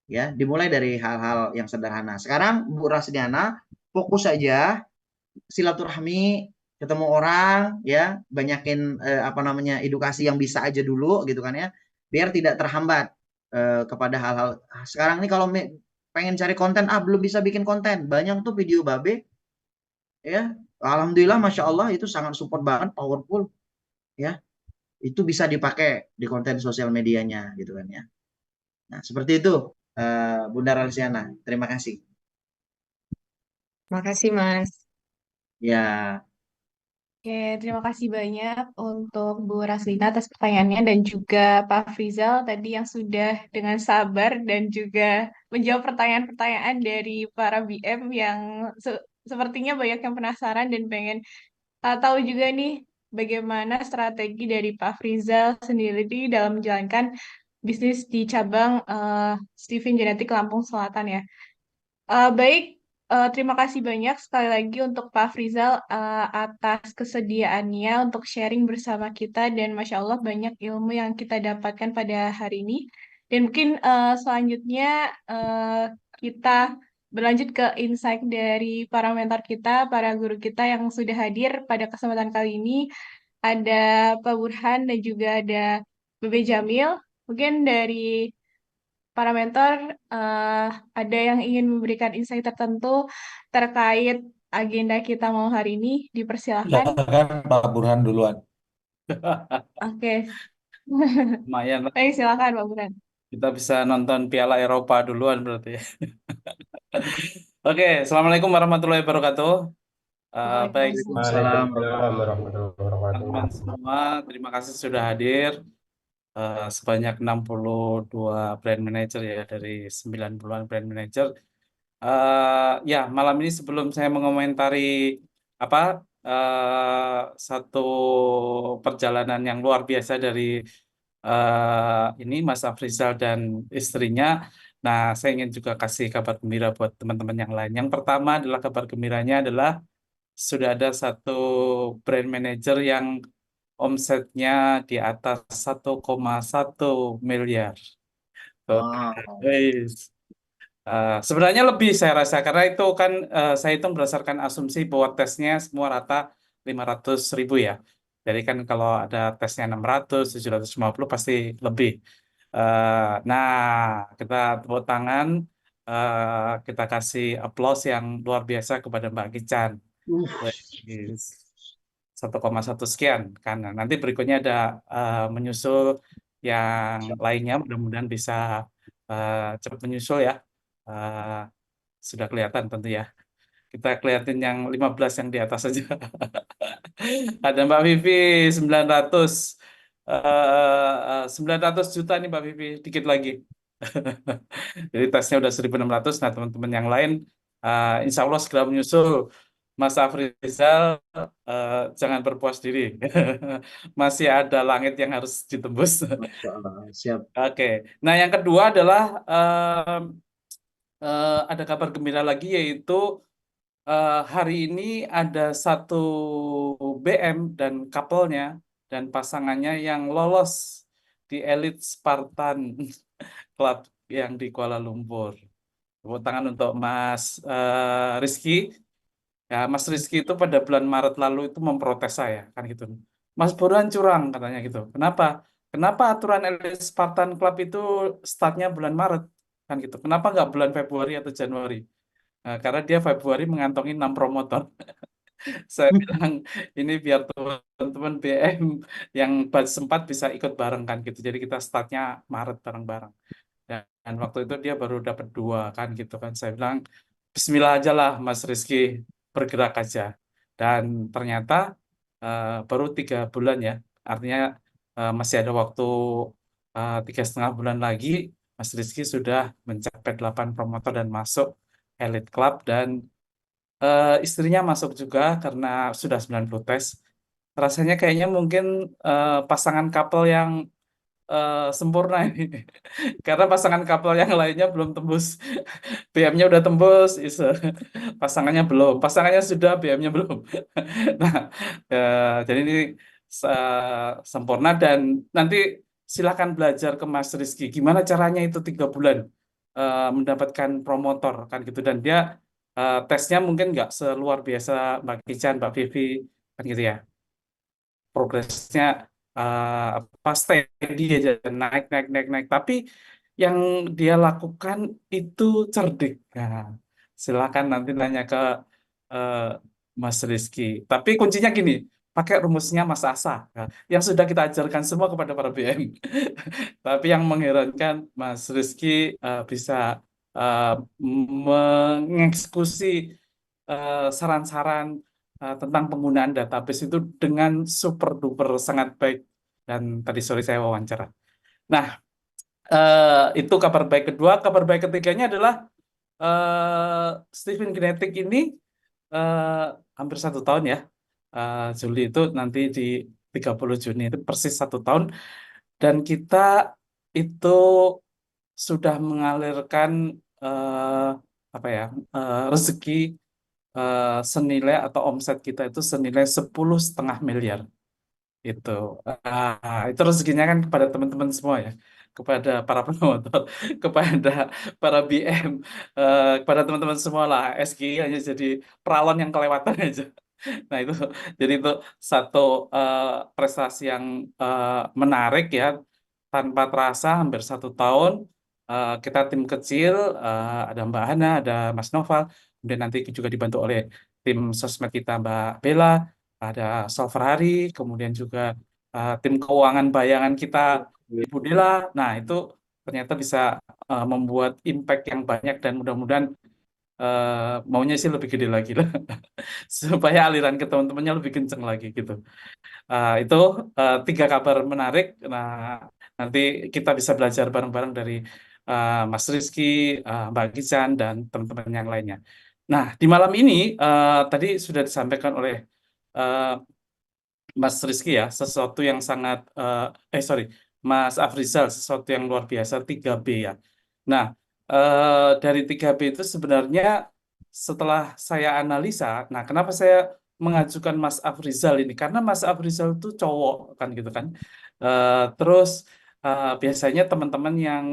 ya. Dimulai dari hal-hal yang sederhana. Sekarang Bu Rasdiana fokus saja silaturahmi, ketemu orang ya, banyakin apa namanya edukasi yang bisa aja dulu gitu kan ya. Biar tidak terhambat kepada hal-hal sekarang ini kalau pengen cari konten belum bisa bikin konten. Banyak tuh video babe ya. Alhamdulillah Masya Allah itu sangat support banget, powerful ya, itu bisa dipakai di konten sosial medianya gitu kan ya. Nah, seperti itu Bunda Ralsiana. Terima kasih. Makasih, Mas. Ya, Oke, terima kasih banyak untuk Bu Raslina atas pertanyaannya dan juga Pak Frizal tadi yang sudah dengan sabar dan juga menjawab pertanyaan-pertanyaan dari para BM yang sepertinya banyak yang penasaran dan pengen tahu juga nih bagaimana strategi dari Pak Frizal sendiri dalam menjalankan bisnis di cabang Steven Genetik Lampung Selatan ya. Baik, terima kasih banyak sekali lagi untuk Pak Frizal atas kesediaannya untuk sharing bersama kita dan Masya Allah banyak ilmu yang kita dapatkan pada hari ini. Dan mungkin selanjutnya eh, kita berlanjut ke insight dari para mentor kita, para guru kita yang sudah hadir pada kesempatan kali ini. Ada Pak Burhan dan juga ada Bebe Jamil. Mungkin dari para mentor ada yang ingin memberikan insight tertentu terkait agenda kita malam hari ini, dipersilahkan. Silakan Pak Burhan duluan. Oke, Lumayan lah, baik silakan Pak Burhan. kita bisa nonton Piala Eropa duluan berarti. Oke, Assalamualaikum warahmatullahi wabarakatuh. Baik, Waalaikumsalam. Waalaikumsalam Waalaikumsalam warahmatullahi wabarakatuh. teman-teman semua, terima kasih sudah hadir. Sebanyak 62 brand manager ya dari 90-an brand manager. Ya, malam ini sebelum saya mengomentari apa satu perjalanan yang luar biasa dari ini Mas Afrizal dan istrinya. Nah, saya ingin juga kasih kabar gembira buat teman-teman yang lain. Yang pertama adalah kabar gembiranya adalah sudah ada satu brand manager yang omsetnya di atas 1,1 miliar. Tuh. Wow. Guys. Sebenarnya lebih saya rasa karena itu kan saya hitung berdasarkan asumsi bahwa tesnya semua rata 500.000 ya. Jadi kan kalau ada tesnya 600, 750 pasti lebih. Nah, kita tepuk tangan, kita kasih aplaus yang luar biasa kepada Mbak Kican. Wes, 1,1 sekian kan. Nah, nanti berikutnya ada menyusul yang lainnya, mudah-mudahan bisa cepat menyusul ya. Sudah kelihatan tentu ya. Kita kelihatin yang 15 yang di atas saja. Ada Mbak Vivi 900 900 juta nih Mbak Vivi, dikit lagi. Jadi tesnya udah 1.600. Nah, teman-teman yang lain insya Allah segera menyusul. Mas Afrizal jangan berpuas diri. Masih ada langit yang harus ditembus. Masya Allah. Siap. Oke. Nah, yang kedua adalah ada kabar gembira lagi yaitu hari ini ada satu BM dan couple-nya dan pasangannya yang lolos di Elite Spartan Club yang di Kuala Lumpur. Tepuk tangan untuk Mas Rizky. Ya, Mas Rizky itu pada bulan Maret lalu itu memprotes saya, kan gitu. Mas Burhan curang katanya gitu. Kenapa? Kenapa aturan Elite Spartan Club itu startnya bulan Maret? Kan gitu. Kenapa nggak bulan Februari atau Januari? Nah, karena dia Februari mengantongi 6 promotor. Saya bilang ini biar teman-teman BM yang sempat bisa ikut bareng kan gitu. Jadi kita startnya Maret bareng-bareng. Dan waktu itu dia baru dapat 2 kan gitu kan. Saya bilang Bismillah aja lah Mas Rizky, bergerak aja. Dan ternyata baru 3 bulan ya. Artinya masih ada waktu 3,5 bulan lagi. Mas Rizky sudah mencapai 8 promotor dan masuk Elite Club dan istrinya masuk juga karena sudah 90 tes. Rasanya kayaknya mungkin pasangan couple yang sempurna ini. Karena pasangan couple yang lainnya belum tembus. BM-nya udah tembus, pasangannya belum. Pasangannya sudah, BM-nya belum. Nah, jadi ini sempurna dan nanti silakan belajar ke Mas Rizky. Gimana caranya itu 3 bulan mendapatkan promotor kan gitu dan dia tesnya mungkin nggak seluar biasa Mbak Kican, Mbak Vivi kan gitu ya. Progresnya apa steady aja naik naik naik naik. Tapi yang dia lakukan itu cerdik. Nah, silakan nanti nanya ke eh, Mas Rizky. Tapi kuncinya gini, pakai rumusnya Mas Asa ya, yang sudah kita ajarkan semua kepada para BM. Tapi yang mengherankan Mas Rizky bisa mengeksekusi saran-saran tentang penggunaan database itu dengan super duper sangat baik dan tadi sore saya wawancara. Nah, itu kabar baik kedua. Kabar baik ketiganya adalah Stephen Kinetic ini hampir 1 tahun ya. Juli itu nanti di 30 Juni itu persis 1 tahun dan kita itu sudah mengalirkan apa ya rezeki senilai atau omset kita itu senilai 10,5 miliar itu. Itu rezekinya kan kepada teman-teman semua ya, kepada para promotor, kepada para BM, kepada teman-teman semua lah. SG hanya jadi peralon yang kelewatan aja. Nah itu jadi itu satu prestasi yang menarik ya, tanpa terasa hampir 1 tahun kita tim kecil, ada Mbak Hana, ada Mas Noval, kemudian nanti juga dibantu oleh tim sosmed kita Mbak Bella, ada Solverhari, kemudian juga tim keuangan bayangan kita Ibu Dela. Nah, itu ternyata bisa membuat impact yang banyak dan mudah-mudahan maunya sih lebih gede lagi lah, supaya aliran ke teman-temannya lebih kenceng lagi gitu. Itu 3 kabar menarik. Nah, nanti kita bisa belajar bareng-bareng dari Mas Rizky, Mbak Gijan, dan teman-teman yang lainnya. Nah, di malam ini tadi sudah disampaikan oleh eh, Mas Rizky ya, sesuatu yang sangat, sorry, Mas Afrizal, sesuatu yang luar biasa, 3B ya. Nah, dari 3B itu sebenarnya setelah saya analisa, nah kenapa saya mengajukan Mas Afrizal ini? Karena Mas Afrizal itu cowok, kan gitu kan. Terus biasanya teman-teman yang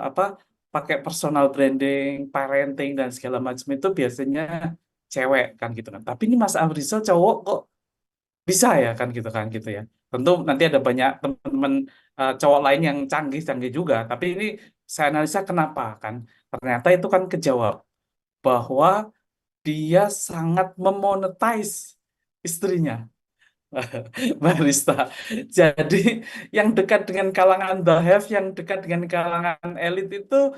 apa pakai personal branding, parenting, dan segala macam itu biasanya cewek, kan gitu kan. Tapi ini Mas Afrizal cowok kok bisa ya kan gitu ya. Tentu nanti ada banyak teman-teman cowok lain yang canggih-canggih juga, tapi ini saya analisa kenapa kan. Ternyata itu kan kejawab bahwa dia sangat memonetize istrinya. Barista. Jadi yang dekat dengan kalangan the have, yang dekat dengan kalangan elit itu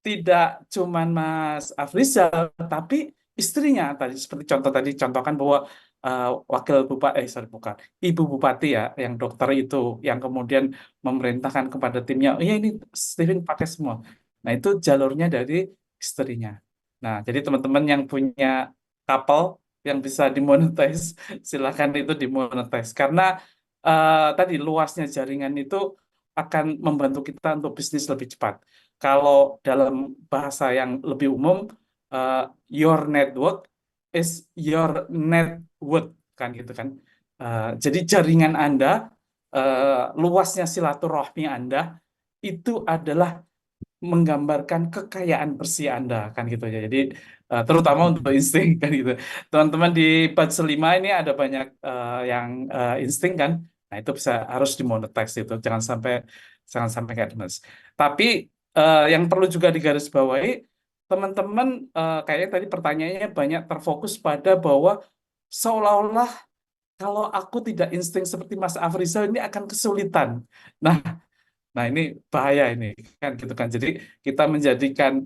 tidak cuman Mas Afrizal, tapi istrinya tadi seperti contoh tadi contohkan bahwa wakil bupati, sorry bukan, ibu bupati ya, yang dokter itu, yang kemudian memerintahkan kepada timnya, oh ya ini Steven pakai semua. Nah itu jalurnya dari istrinya. Nah jadi teman-teman yang punya kapal yang bisa dimonetize, silakan itu dimonetize karena tadi luasnya jaringan itu akan membantu kita untuk bisnis lebih cepat. Kalau dalam bahasa yang lebih umum, uh, your network is your net worth, kan gitu kan. Jadi jaringan Anda, luasnya silaturahmi Anda itu adalah menggambarkan kekayaan bersih Anda, kan gitu ya. Jadi terutama untuk insting, kan gitu. Teman-teman di batch 5 ini ada banyak yang insting kan. Nah, itu bisa harus dimonetize itu. Jangan sampai kayak mas. Tapi yang perlu juga digarisbawahi, teman-teman kayaknya tadi pertanyaannya banyak terfokus pada bahwa seolah-olah kalau aku tidak insting seperti Mas Afrizal ini akan kesulitan. Nah, Nah, ini bahaya ini kan gitu kan. Jadi kita menjadikan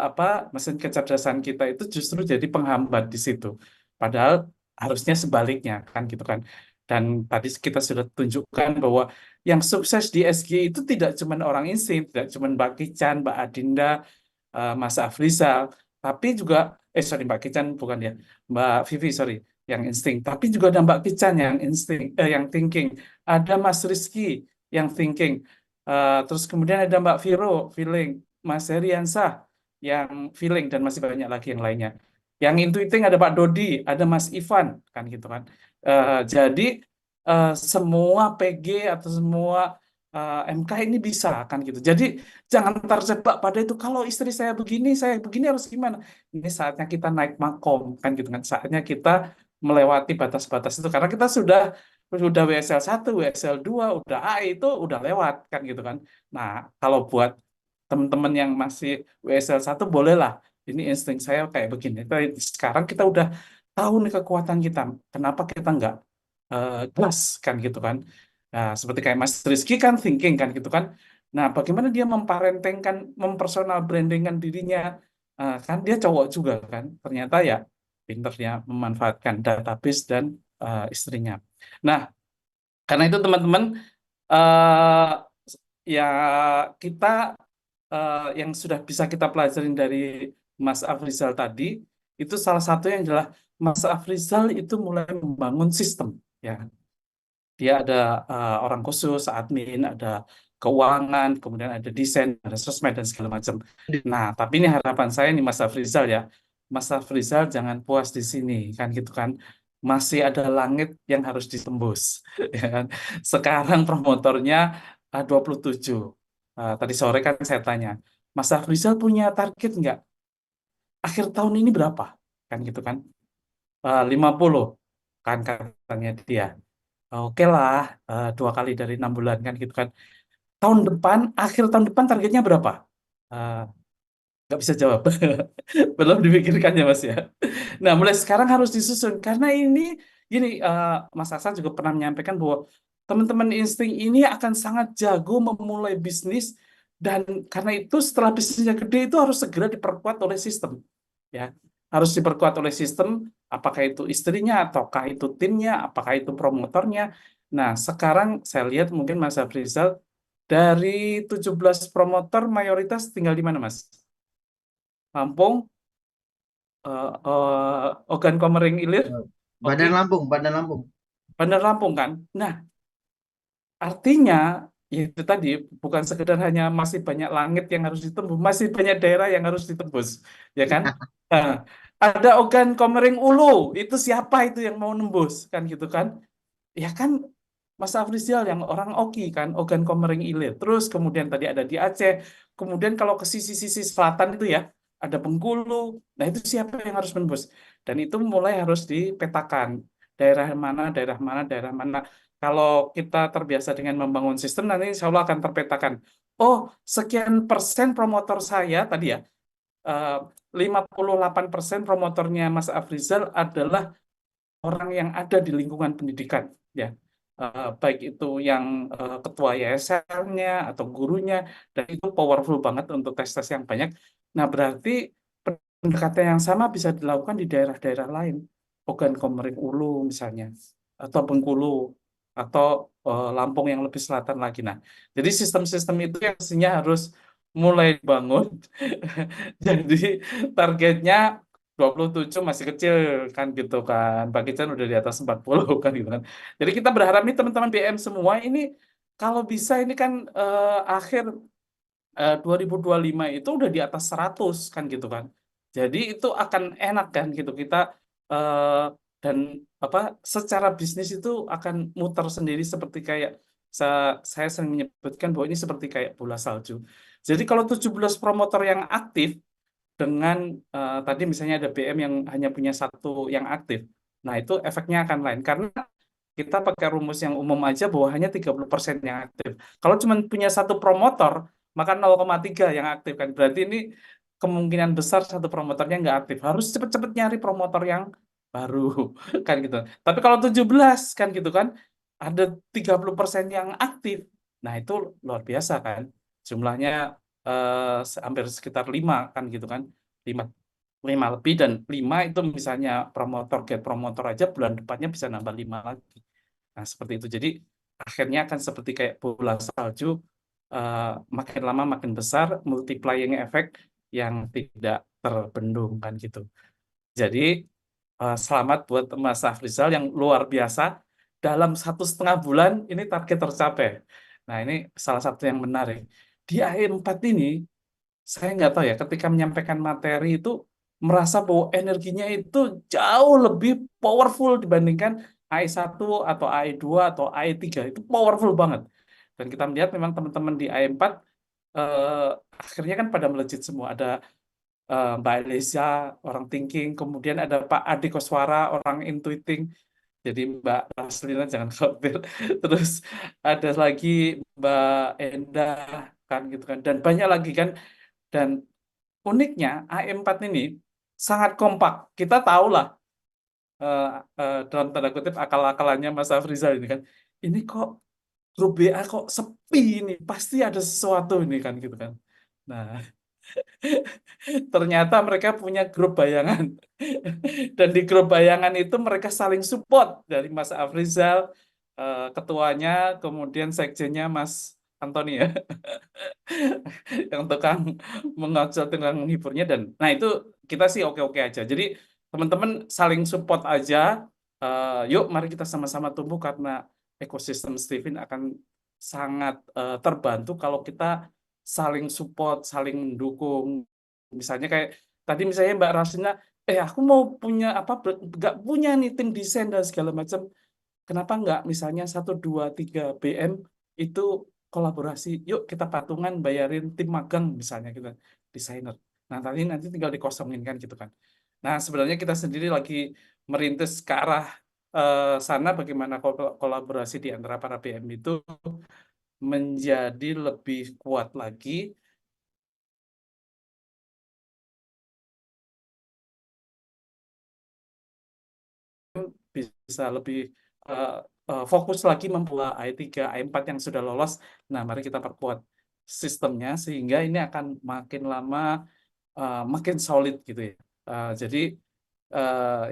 apa mesin kecerdasan kita itu justru jadi penghambat di situ. Padahal harusnya sebaliknya kan gitu kan. Dan tadi kita sudah tunjukkan bahwa yang sukses di SG itu tidak cuma orang insting, tidak cuma Mbak Kican, Mbak Adinda, Mas Afrizal, tapi juga sorry Mbak Kican bukan ya, Mbak Vivi sorry yang insting, tapi juga ada Mbak Kican yang insting, yang thinking, ada Mas Rizky yang thinking. Terus kemudian ada Mbak Viro, feeling, Mas Heriansah yang feeling, dan masih banyak lagi yang lainnya. Yang intuiting ada Pak Dodi, ada Mas Ivan, kan gitu kan. Jadi semua PG atau semua MK ini bisa kan gitu. Jadi jangan terjebak pada itu. Kalau istri saya begini harus gimana? Ini saatnya kita naik makom kan gitu kan. Saatnya kita melewati batas-batas itu karena kita sudah WSL 1, WSL 2, udah A itu udah lewat kan gitu kan. Nah, kalau buat teman-teman yang masih WSL 1 bolehlah. Ini insting saya kayak begini. Tapi sekarang kita udah tahu nih kekuatan kita. Kenapa kita nggak gas kan gitu kan. Nah, seperti kayak Mas Rizky kan thinking kan gitu kan. Nah, bagaimana dia memparentengkan, mempersonal brandingkan dirinya. Kan dia cowok juga kan. Ternyata ya pinternya memanfaatkan database dan istrinya. Nah, karena itu teman-teman, eh ya kita yang sudah bisa kita pelajarin dari Mas Afrizal tadi, itu salah satu yang adalah Mas Afrizal itu mulai membangun sistem. Ya, dia ada orang khusus, admin, ada keuangan, kemudian ada desain, ada sosmed dan segala macam. Nah, tapi ini harapan saya nih Mas Afrizal ya, Mas Afrizal jangan puas di sini kan gitu kan. Masih ada langit yang harus ditembus, ya kan. Sekarang promotornya 27. Tadi sore kan saya tanya, Mas Afrizal punya target nggak? Akhir tahun ini berapa? Kan gitu kan. 50 kan katanya dia. Oke lah, 2 kali dari 6 bulan kan gitu kan. Akhir tahun depan targetnya berapa? Eh, nggak bisa jawab. Belum dipikirkan ya Mas ya. Nah, mulai sekarang harus disusun karena ini gini, Mas Hasan juga pernah menyampaikan bahwa teman-teman insting ini akan sangat jago memulai bisnis dan karena itu setelah bisnisnya gede itu harus segera diperkuat oleh sistem. Ya, harus diperkuat oleh sistem, apakah itu istrinya, ataukah itu timnya, apakah itu promotornya. Nah, sekarang saya lihat mungkin Mas Afrizal dari 17 promotor mayoritas tinggal di mana, Mas? Lampung, Ogan Komering Ilir, Oki, Bandar Lampung. Bandar Lampung kan. Nah, artinya ya itu tadi bukan sekedar hanya masih banyak langit yang harus ditembus, masih banyak daerah yang harus ditembus, ya kan? Nah, ada Ogan Komering Ulu, itu siapa itu yang mau nembus kan gitu kan? Ya kan Mas Afrizal yang orang Oki kan, Ogan Komering Ilir. Terus kemudian tadi ada di Aceh. Kemudian kalau ke sisi-sisi selatan itu ya, ada Bengkulu. Nah itu siapa yang harus menembus? Dan itu mulai harus dipetakan. Daerah mana, daerah mana, daerah mana. Kalau kita terbiasa dengan membangun sistem, nanti insya Allah akan terpetakan. Oh, sekian persen promotor saya tadi ya, 58% promotornya Mas Afrizal adalah orang yang ada di lingkungan pendidikan, ya. Baik itu yang ketua yayasannya atau gurunya, dan itu powerful banget untuk tes-tes yang banyak. Nah, berarti pendekatan yang sama bisa dilakukan di daerah-daerah lain, Ogan Komering Ulu misalnya, atau Bengkulu, atau Lampung yang lebih selatan lagi. Nah, jadi sistem-sistem itu yang mestinya harus mulai bangun. Jadi targetnya 27 masih kecil kan gitu kan. Pak Kican udah di atas 40 kan gitu kan. Jadi kita berharap nih teman-teman BM semua ini kalau bisa ini kan akhir 2025 itu udah di atas 100 kan gitu kan. Jadi itu akan enak kan gitu kita eh, dan apa secara bisnis itu akan muter sendiri seperti kayak saya sering menyebutkan bahwa ini seperti kayak bola salju. Jadi kalau 17 promotor yang aktif dengan tadi misalnya ada BM yang hanya punya satu yang aktif. Nah, itu efeknya akan lain karena kita pakai rumus yang umum aja bahwa hanya 30% yang aktif. Kalau cuma punya satu promotor, maka 0,3 yang aktif kan. Berarti ini kemungkinan besar satu promotornya nggak aktif. Harus cepet-cepet nyari promotor yang baru kan gitu. Tapi kalau 17 kan gitu kan, ada 30% yang aktif. Nah, itu luar biasa kan. Jumlahnya hampir sekitar 5 kan gitu kan. 5 lebih dan 5 itu misalnya promotor get promotor aja bulan depannya bisa nambah 5 lagi. Nah, seperti itu. Jadi akhirnya akan seperti kayak bola salju, makin lama makin besar, multiplying effect yang tidak terbendung kan gitu. Jadi selamat buat Mas Afrizal yang luar biasa. Dalam 1,5 bulan ini target tercapai. Nah, ini salah satu yang menarik. Di AE4 ini, saya nggak tahu ya, ketika menyampaikan materi itu merasa bahwa energinya itu jauh lebih powerful dibandingkan AI1 atau AI2 atau AI3. Itu powerful banget. Dan kita melihat memang teman-teman di AI4 eh, akhirnya kan pada melejit semua. Ada Mbak Elisa, orang thinking, kemudian ada Pak Adi Koswara, orang intuiting. Jadi Mbak Raslina jangan khawatir. Terus ada lagi Mbak Endah kan gitu kan. Dan banyak lagi kan. Dan uniknya AM4 ini sangat kompak. Kita tahu lah eh, dalam tanda kutip akal-akalannya Mas Afrizal ini kan. Ini kok grup BA kok sepi ini, pasti ada sesuatu ini kan gitu kan. Nah, ternyata mereka punya grup bayangan. Dan di grup bayangan itu mereka saling support dari Mas Afrizal, ketuanya, kemudian sekjennya Mas Antoni ya. Yang tukang mengocok, tukang menghiburnya dan nah itu kita sih oke-oke aja. Jadi teman-teman saling support aja. Yuk mari kita sama-sama tumbuh karena ekosistem Steven akan sangat terbantu kalau kita saling support, saling mendukung. Misalnya kayak tadi misalnya Mbak Rasina, aku mau punya apa nggak punya nih tim desain dan segala macam. Kenapa nggak misalnya 1, 2, 3 BM itu kolaborasi? Yuk kita patungan bayarin tim magang misalnya kita desainer. Nah nanti tinggal dikosongin kan gitu kan. Nah sebenarnya kita sendiri lagi merintis ke arah sana bagaimana kolaborasi di antara para BM itu menjadi lebih kuat lagi bisa lebih fokus lagi membuat AI3, AI4 yang sudah lolos. Nah, mari kita perkuat sistemnya sehingga ini akan makin lama makin solid gitu ya. Jadi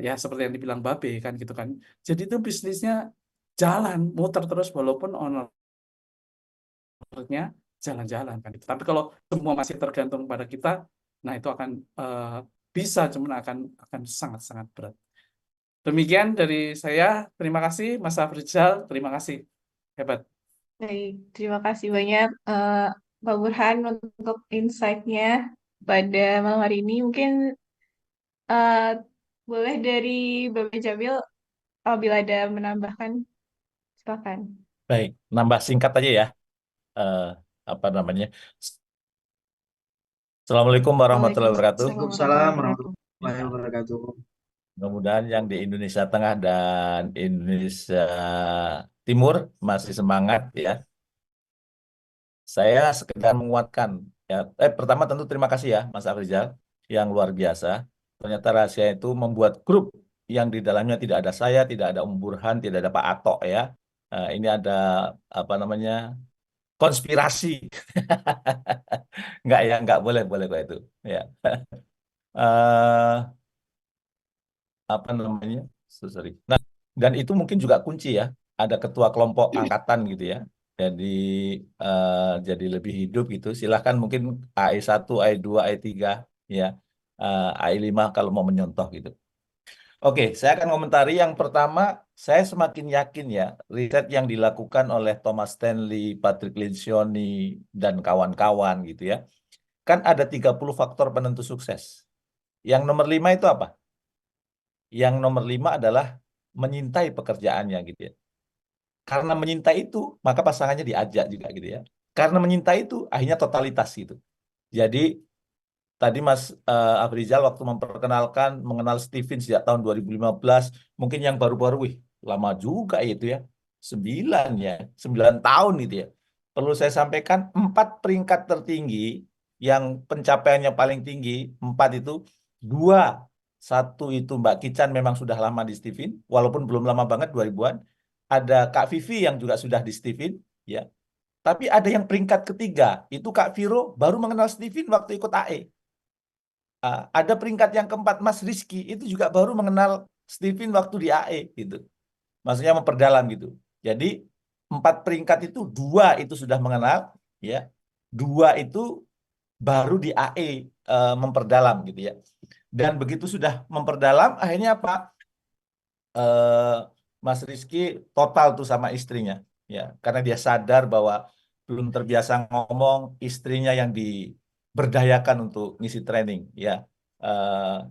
ya seperti yang dibilang Babe kan gitu kan. Jadi itu bisnisnya jalan, muter terus walaupun ownernya jalan-jalan kan. Tapi kalau semua masih tergantung pada kita, nah itu akan bisa, cuman akan sangat-sangat berat. Demikian dari saya. Terima kasih Mas Afrizal, terima kasih. Hebat. Baik, terima kasih banyak Pak Burhan untuk insight-nya pada malam hari ini. Mungkin eh, boleh dari Bapak Jamil apabila ada menambahkan, silakan. Baik, nambah singkat aja ya. Eh, apa namanya? Assalamualaikum warahmatullahi wabarakatuh. Waalaikumsalam warahmatullahi wabarakatuh. Mudah-mudahan yang di Indonesia Tengah dan Indonesia Timur masih semangat ya. Saya sekedar menguatkan ya. Pertama tentu terima kasih ya Mas Afrizal yang luar biasa. Ternyata rahasia itu membuat grup yang di dalamnya tidak ada saya, tidak ada Om Burhan, tidak ada Pak Atok ya. Ini ada apa namanya konspirasi. Enggak ya, enggak boleh kok itu. Ya. Eh, apa namanya? Sorry. Nah, dan itu mungkin juga kunci ya. Ada ketua kelompok angkatan gitu ya. Jadi jadi lebih hidup gitu. Silahkan mungkin AI1, AI2, AI3 ya. AI5 kalau mau menyontoh gitu. Oke, saya akan komentari yang pertama, saya semakin yakin ya, riset yang dilakukan oleh Thomas Stanley, Patrick Lencioni, dan kawan-kawan gitu ya. Kan ada 30 faktor penentu sukses. Yang nomor 5 itu apa? Yang nomor 5 adalah menyintai pekerjaannya gitu ya. Karena menyintai itu, maka pasangannya diajak juga gitu ya. Karena menyintai itu, akhirnya totalitas gitu. Jadi, tadi Mas Afrizal waktu memperkenalkan mengenal Steven sejak tahun 2015, mungkin yang baru-baru, wih, lama juga itu ya. 9 ya, 9 tahun gitu ya. Perlu saya sampaikan, 4 peringkat tertinggi yang pencapaiannya paling tinggi, 4 itu, 2, 1 itu Mbak Kican memang sudah lama di Steven, walaupun belum lama banget 2000-an. Ada Kak Vivi yang juga sudah di Steven, ya. Tapi ada yang peringkat ketiga, itu Kak Viro baru mengenal Steven waktu ikut AE. Ada peringkat yang keempat, Mas Rizky, itu juga baru mengenal Steven waktu di AE, gitu. Maksudnya memperdalam gitu. Jadi 4 peringkat itu 2 itu sudah mengenal, ya. 2 itu baru di AE memperdalam gitu ya. Dan begitu sudah memperdalam, akhirnya apa? Mas Rizky total tuh sama istrinya, ya. Karena dia sadar bahwa belum terbiasa ngomong, istrinya yang diberdayakan untuk ngisi training, ya.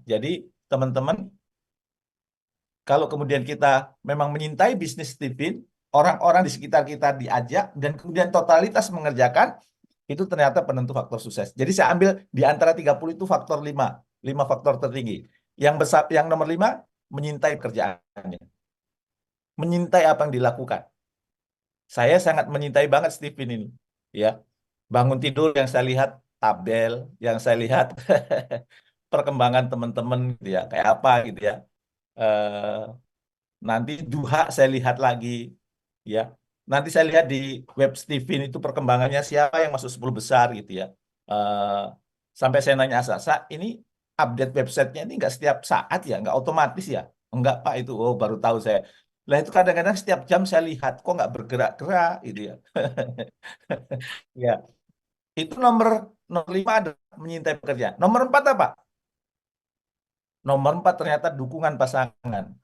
Jadi teman-teman, kalau kemudian kita memang menyintai bisnis Steven, orang-orang di sekitar kita diajak, dan kemudian totalitas mengerjakan, itu ternyata penentu faktor sukses. Jadi saya ambil di antara 30 itu faktor 5 faktor tertinggi. Yang besar, yang nomor 5, menyintai pekerjaannya. Menyintai apa yang dilakukan. Saya sangat menyintai banget Steven ini. Ya, bangun tidur yang saya lihat tabel, yang saya lihat perkembangan teman-teman gitu ya, kayak apa gitu ya. Nanti duha saya lihat lagi, ya. Nanti saya lihat di web Steven itu perkembangannya siapa yang masuk 10 besar gitu ya. Sampai saya nanya Asa, ini update websitenya ini nggak setiap saat ya, nggak otomatis ya? Enggak Pak itu, oh baru tahu saya. Lah itu kadang-kadang setiap jam saya lihat kok nggak bergerak-gerak gitu ya. Ya, itu nomor 5 adalah menyintai pekerjaan. Nomor 4 apa? Nomor 4 ternyata dukungan pasangan.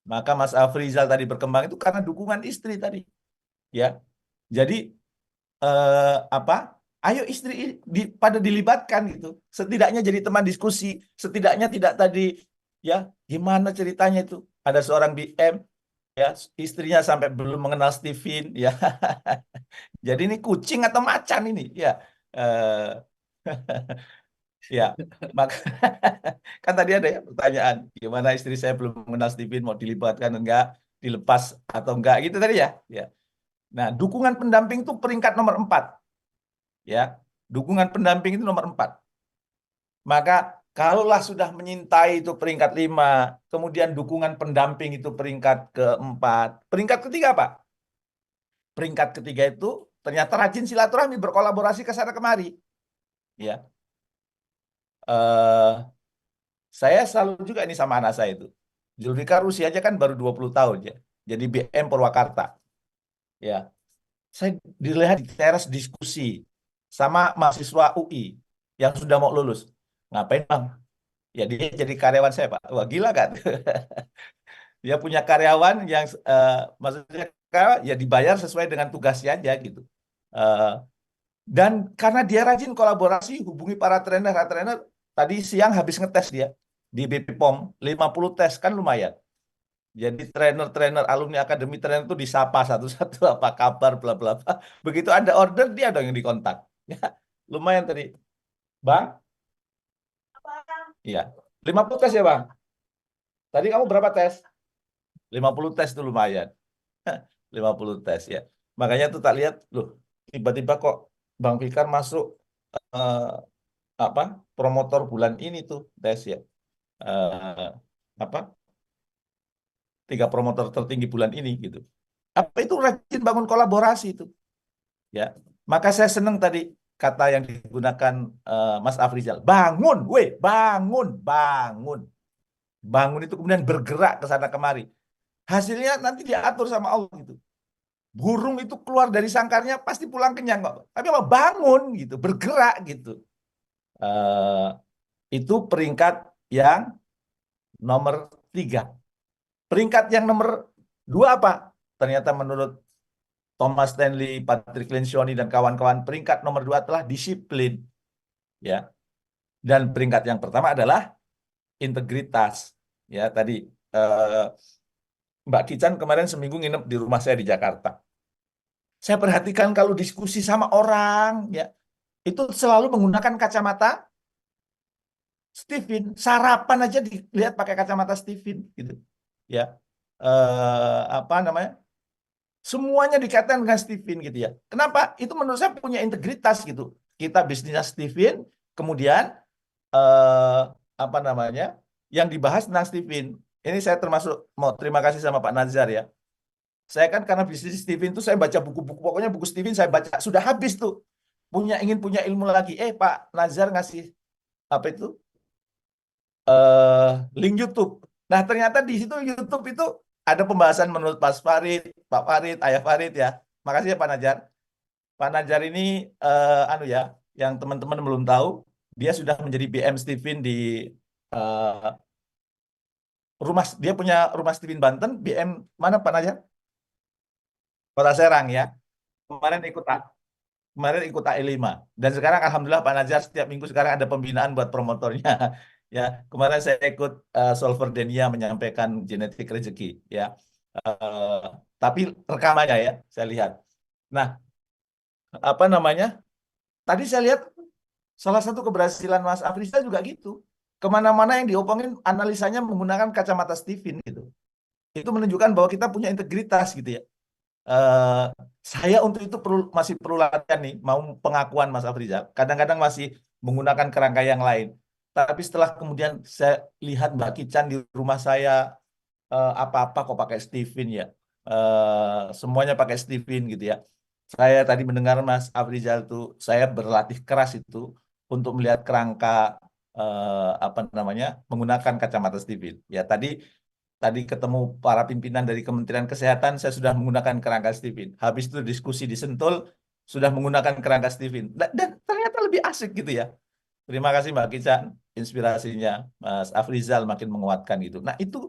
Maka Mas Afrizal tadi berkembang itu karena dukungan istri tadi. Ya. Jadi apa? Ayo istri pada dilibatkan gitu. Setidaknya jadi teman diskusi, setidaknya tidak tadi ya, gimana ceritanya itu? Ada seorang BM ya, istrinya sampai belum mengenal Steven ya. Jadi ini kucing atau macan ini ya. Ya, maka kan tadi ada ya pertanyaan, gimana istri saya belum mengenal Steven, mau dilibatkan enggak, dilepas atau enggak gitu tadi ya. Ya. Nah, dukungan pendamping itu peringkat nomor 4. Ya, dukungan pendamping itu nomor 4. Maka Kalaulah sudah menyintai itu peringkat 5, kemudian dukungan pendamping itu peringkat ke-4, peringkat ketiga apa? Peringkat ketiga itu ternyata rajin silaturahmi, berkolaborasi ke sana kemari. Ya, eh saya selalu juga ini sama anak saya itu. Zulfikar usianya kan baru 20 tahun ya. Jadi BM Purwakarta. Ya, saya dilihat di teras diskusi sama mahasiswa UI yang sudah mau lulus. Ngapain Bang? Ya dia jadi karyawan saya Pak. Wah gila kan? Dia punya karyawan yang maksudnya ya dibayar sesuai dengan tugasnya aja gitu. Eh, dan karena dia rajin kolaborasi, hubungi para trainer, tadi siang habis ngetes dia di BP POM 50 tes kan lumayan. Jadi trainer-trainer alumni akademi trainer itu disapa satu-satu apa kabar bla bla bla. Begitu ada order dia dong yang dikontak. Ya, lumayan tadi. Bang? Iya. 50 tes ya, Bang? Tadi kamu berapa tes? 50 tes itu lumayan. 50 tes ya. Makanya tuh tak lihat, loh, tiba-tiba kok Bang Fikar masuk eh, apa promotor bulan ini tuh tes ya. Apa 3 promotor tertinggi bulan ini gitu. Apa itu rajin bangun kolaborasi itu. Ya. Maka saya senang tadi kata yang digunakan Mas Afrizal. Bangun, weh, bangun, bangun. Bangun itu kemudian bergerak ke sana kemari. Hasilnya nanti diatur sama Allah gitu. Burung itu keluar dari sangkarnya pasti pulang kenyang kok. Tapi apa bangun gitu, bergerak gitu. Itu peringkat yang nomor 3. Peringkat yang nomor 2 apa? Ternyata menurut Thomas Stanley, Patrick Lencioni dan kawan-kawan, peringkat nomor 2 adalah disiplin. Ya. Dan peringkat yang pertama adalah integritas. Ya, tadi Mbak Kican kemarin seminggu nginep di rumah saya di Jakarta. Saya perhatikan kalau diskusi sama orang, ya, itu selalu menggunakan kacamata Stephen. Sarapan aja dilihat pakai kacamata Stephen, gitu. Ya, apa namanya? Semuanya dikaitkan dengan Stephen, gitu ya. Kenapa? Itu menurut saya punya integritas, gitu. Kita bisnisnya Stephen, kemudian apa namanya? Yang dibahas tentang Stephen. Ini saya termasuk mau terima kasih sama Pak Nazar ya. Saya kan karena bisnis Stephen itu saya baca buku-buku, pokoknya buku Stephen saya baca sudah habis tuh. Ingin punya ilmu lagi. Pak Nazar ngasih apa itu? Link YouTube. Nah, ternyata di situ YouTube itu ada pembahasan menurut Pak Farid, Pak Farid, Ayah Farid ya. Makasih ya Pak Nazar. Pak Nazar ini anu ya, yang teman-teman belum tahu, dia sudah menjadi BM Stephen di dia punya rumah Stephen Banten, BM mana Pak Nazar? Kota Serang ya. Kemarin ikut AE5 dan sekarang alhamdulillah Pak Nazar setiap minggu sekarang ada pembinaan buat promotornya ya. Kemarin saya ikut Solver Denia menyampaikan genetik rezeki ya. Tapi rekamannya ya saya lihat. Nah, apa namanya? Tadi saya lihat salah satu keberhasilan Mas Afrizal juga gitu. Kemana-mana yang diopongin analisanya menggunakan kacamata Stephen gitu. Itu menunjukkan bahwa kita punya integritas gitu ya. Saya untuk itu masih perlu latihan nih, mau pengakuan Mas Afrizal. Kadang-kadang masih menggunakan kerangka yang lain. Tapi setelah kemudian saya lihat Mbak Kican di rumah saya, apa-apa kok pakai Stephen ya. Semuanya pakai Stephen gitu ya. Saya tadi mendengar Mas Afrizal tuh, saya berlatih keras itu untuk melihat kerangka apa namanya menggunakan kacamata Stephen. Ya tadi ketemu para pimpinan dari Kementerian Kesehatan, saya sudah menggunakan kerangka Stephen. Habis itu diskusi di Sentul, sudah menggunakan kerangka Stephen. Dan ternyata lebih asik gitu ya. Terima kasih Mbak Kican, inspirasinya. Mas Afrizal makin menguatkan gitu. Nah itu,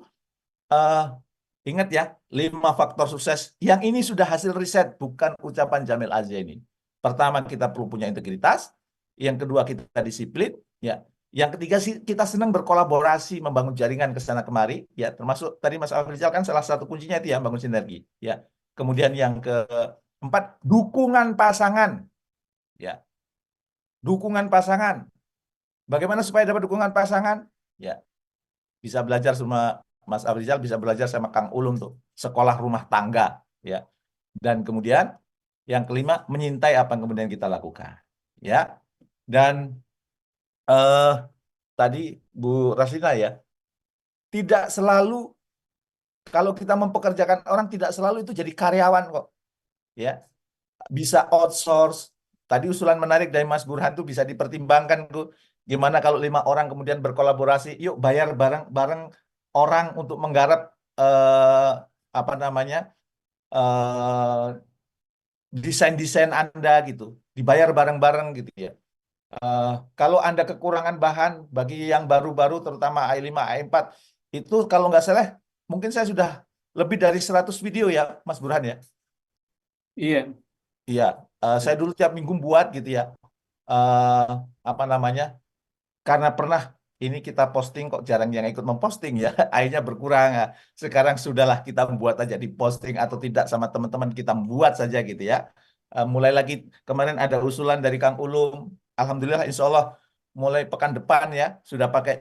ingat ya, 5 faktor sukses. Yang ini sudah hasil riset, bukan ucapan Jamil Azzaini. Pertama, kita perlu punya integritas. Yang kedua, kita disiplin. Ya, yang ketiga sih kita senang berkolaborasi, membangun jaringan ke sana kemari, ya termasuk tadi Mas Afrizal kan salah satu kuncinya itu ya bangun sinergi, ya. Kemudian yang keempat, dukungan pasangan, ya. Dukungan pasangan. Bagaimana supaya dapat dukungan pasangan? Ya, bisa belajar sama Mas Afrizal, bisa belajar sama Kang Ulum tuh, sekolah rumah tangga, ya. Dan kemudian yang kelima, menyintai apa yang kemudian kita lakukan, ya. Dan tadi Bu Raslina ya, tidak selalu kalau kita mempekerjakan orang tidak selalu itu jadi karyawan kok, ya. Bisa outsource. Tadi usulan menarik dari Mas Burhan tuh bisa dipertimbangkan tuh. Gimana kalau 5 orang kemudian berkolaborasi, yuk bayar bareng-bareng orang untuk menggarap apa namanya eh, desain-desain Anda gitu, dibayar bareng-bareng gitu ya. Eh, Kalau Anda kekurangan bahan bagi yang baru-baru terutama AI5, AI4 itu kalau nggak salah mungkin saya sudah lebih dari 100 video ya Mas Burhan ya. Iya. Iya, saya dulu tiap minggu buat gitu ya. eh Apa namanya? Karena pernah ini kita posting kok jarang yang ikut memposting ya, akhirnya berkurang. Nah, sekarang sudahlah kita membuat aja di posting atau tidak sama teman-teman kita buat saja gitu ya. Mulai lagi kemarin ada usulan dari Kang Ulum. Alhamdulillah Insya Allah mulai pekan depan ya sudah pakai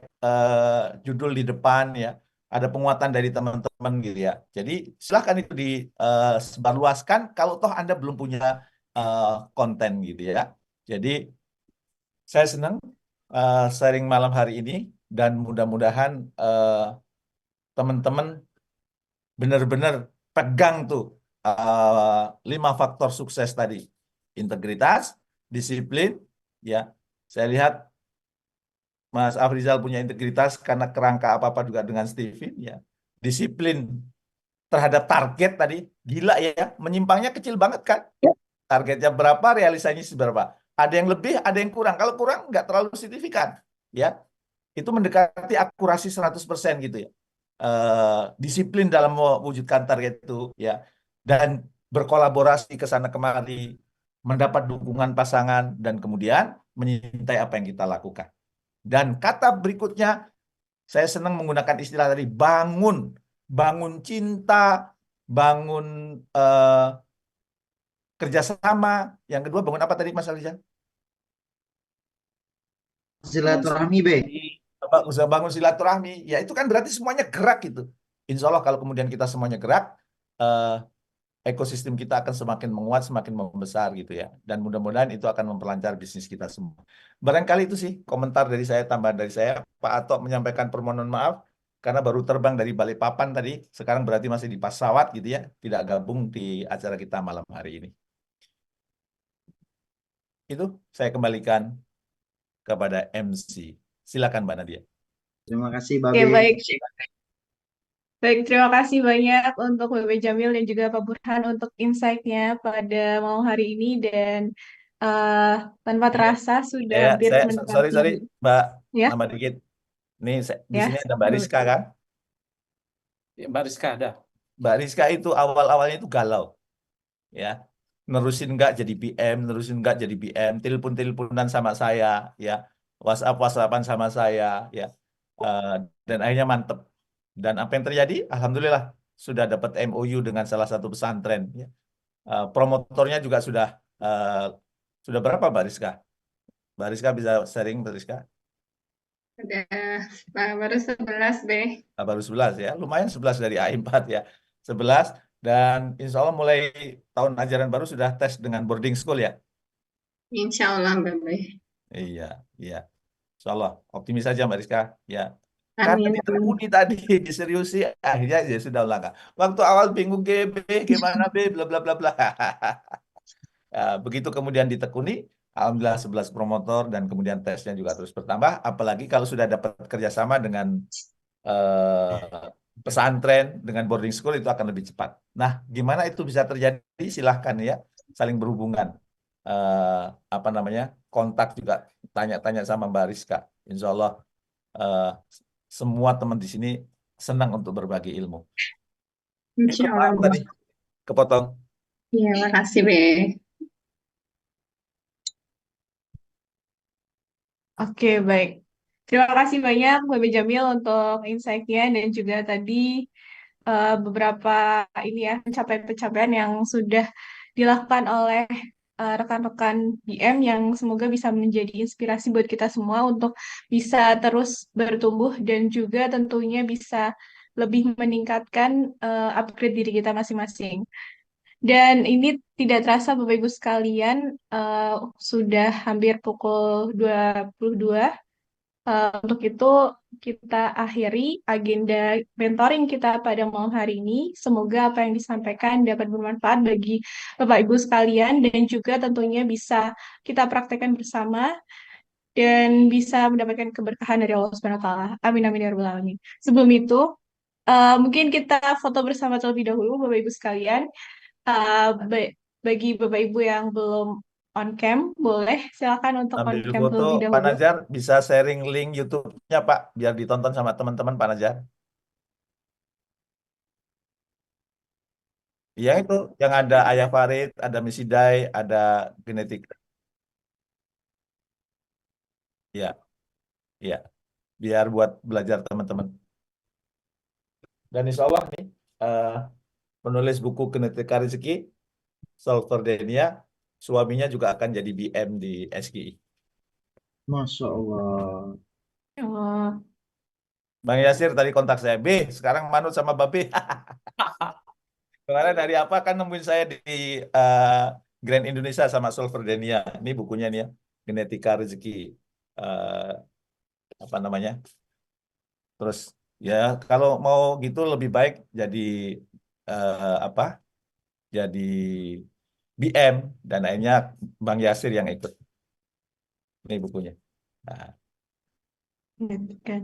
judul di depan ya. Ada penguatan dari teman-teman gitu ya. Jadi silahkan itu disebarluaskan kalau toh Anda belum punya eh, konten gitu ya. Jadi saya senang sharing malam hari ini dan mudah-mudahan teman-teman benar-benar pegang tuh 5 faktor sukses tadi. Integritas, disiplin, ya. Saya lihat Mas Afrizal punya integritas karena kerangka apa-apa juga dengan Steven, ya. Disiplin terhadap target tadi, gila ya, menyimpangnya kecil banget kan? Targetnya berapa, realisasinya seberapa? Ada yang lebih, ada yang kurang. Kalau kurang nggak terlalu signifikan, ya. Itu mendekati akurasi 100% gitu ya. Disiplin dalam mewujudkan target itu ya, dan berkolaborasi ke sana kemari, mendapat dukungan pasangan dan kemudian menyintai apa yang kita lakukan. Dan kata berikutnya saya senang menggunakan istilah tadi bangun cinta, bangun eh, kerjasama. Yang kedua bangun apa tadi Mas Aliza? Silaturahmi, Be. Usaha bangun silaturahmi, ya itu kan berarti semuanya gerak gitu. Insya Allah kalau kemudian kita semuanya gerak, eh, ekosistem kita akan semakin menguat, semakin membesar gitu ya. Dan mudah-mudahan itu akan memperlancar bisnis kita semua. Barangkali itu sih komentar dari saya, tambahan dari saya. Pak Atok menyampaikan permohonan maaf karena baru terbang dari Balikpapan tadi, sekarang berarti masih di pesawat gitu ya, tidak gabung di acara kita malam hari ini. Itu saya kembalikan kepada MC. Silakan Mbak Nadia. Terima kasih, Oke, Babe. baik. Baik, terima kasih banyak untuk Bebe Jamil dan juga Pak Burhan untuk insight-nya pada malam hari ini dan eh, tanpa Iya. terasa sudah Ya, hampir sorry, mendekati Mbak, ya, nambah dikit. Nih, di ya. sini ada Mbak Rizka kan? Ya, Mbak Rizka ada. Mbak Rizka itu awal-awalnya itu galau, ya. Nerusin nggak jadi BM, nerusin nggak jadi BM, telepon-teleponan sama saya, ya. WhatsApp-WhatsAppan sama saya, ya. Eh, dan akhirnya mantep. Dan apa yang terjadi? Alhamdulillah sudah dapat MOU dengan salah satu pesantren, ya. Promotornya juga sudah berapa Mbak Rizka? Mbak Rizka bisa sharing, Mbak Rizka? Udah, baru 11 deh. Baru 11 ya, lumayan 11 dari A4 ya. 11 dan insya Allah mulai tahun ajaran baru sudah tes dengan boarding school ya. Insya Allah, Bebe. Iya, iya. Insya Allah, optimis saja Mbak Rizka. Ya, karena Amin. ditekuni tadi, diseriusi, akhirnya ya sudah langkah. Waktu awal bingung GB, gimana B, bla bla bla bla. Ya, begitu kemudian ditekuni, alhamdulillah 11 promotor dan kemudian tesnya juga terus bertambah. Apalagi kalau sudah dapat kerjasama dengan pesantren dengan boarding school itu akan lebih cepat. Nah, gimana itu bisa terjadi? Silahkan ya, saling berhubungan. Eh, Apa namanya? Kontak juga, tanya-tanya sama Mbak Rizka. Insya Allah eh, semua teman di sini senang untuk berbagi ilmu. Itu Insya maaf Allah. tadi kepotong. Iya, makasih, Be. Oke, baik. Terima kasih banyak Bebe Jamil untuk insight-nya dan juga tadi beberapa ini ya pencapaian-pencapaian yang sudah dilakukan oleh rekan-rekan BM yang semoga bisa menjadi inspirasi buat kita semua untuk bisa terus bertumbuh dan juga tentunya bisa lebih meningkatkan upgrade diri kita masing-masing. Dan ini tidak terasa Bapak Ibu sekalian sudah hampir pukul 22. Untuk itu kita akhiri agenda mentoring kita pada malam hari ini. Semoga apa yang disampaikan dapat bermanfaat bagi Bapak Ibu sekalian dan juga tentunya bisa kita praktekkan bersama dan bisa mendapatkan keberkahan dari Allah Subhanahu wa taala. Amin amin ya rabbal alamin. Sebelum itu, mungkin kita foto bersama terlebih dahulu Bapak Ibu sekalian. Bagi Bapak Ibu yang belum on cam, boleh silakan untuk on Ambil cam foto, terlebih Pak dahulu. Najar bisa sharing link YouTube-nya Pak, biar ditonton sama teman-teman Pak Najar. Yang itu, yang ada Ayah Farid, ada Missy Dai, ada genetik. Ya, ya, biar buat belajar teman-teman. Dan insya Allah nih, penulis buku Genetika Rezeki, Solverdenia, suaminya juga akan jadi BM di SGI. Masya Allah. Oh, Bang Yasir tadi kontak saya, B, sekarang manut sama Babe. Kemarin dari apa kan nemuin saya di Grand Indonesia sama Solverdenia. Ini bukunya nih ya, Genetika Rezeki. eh, apa namanya? Terus ya kalau mau gitu lebih baik jadi apa? Jadi BM dan akhirnya Bang Yasir yang ikut. Ini bukunya. Nah, kan.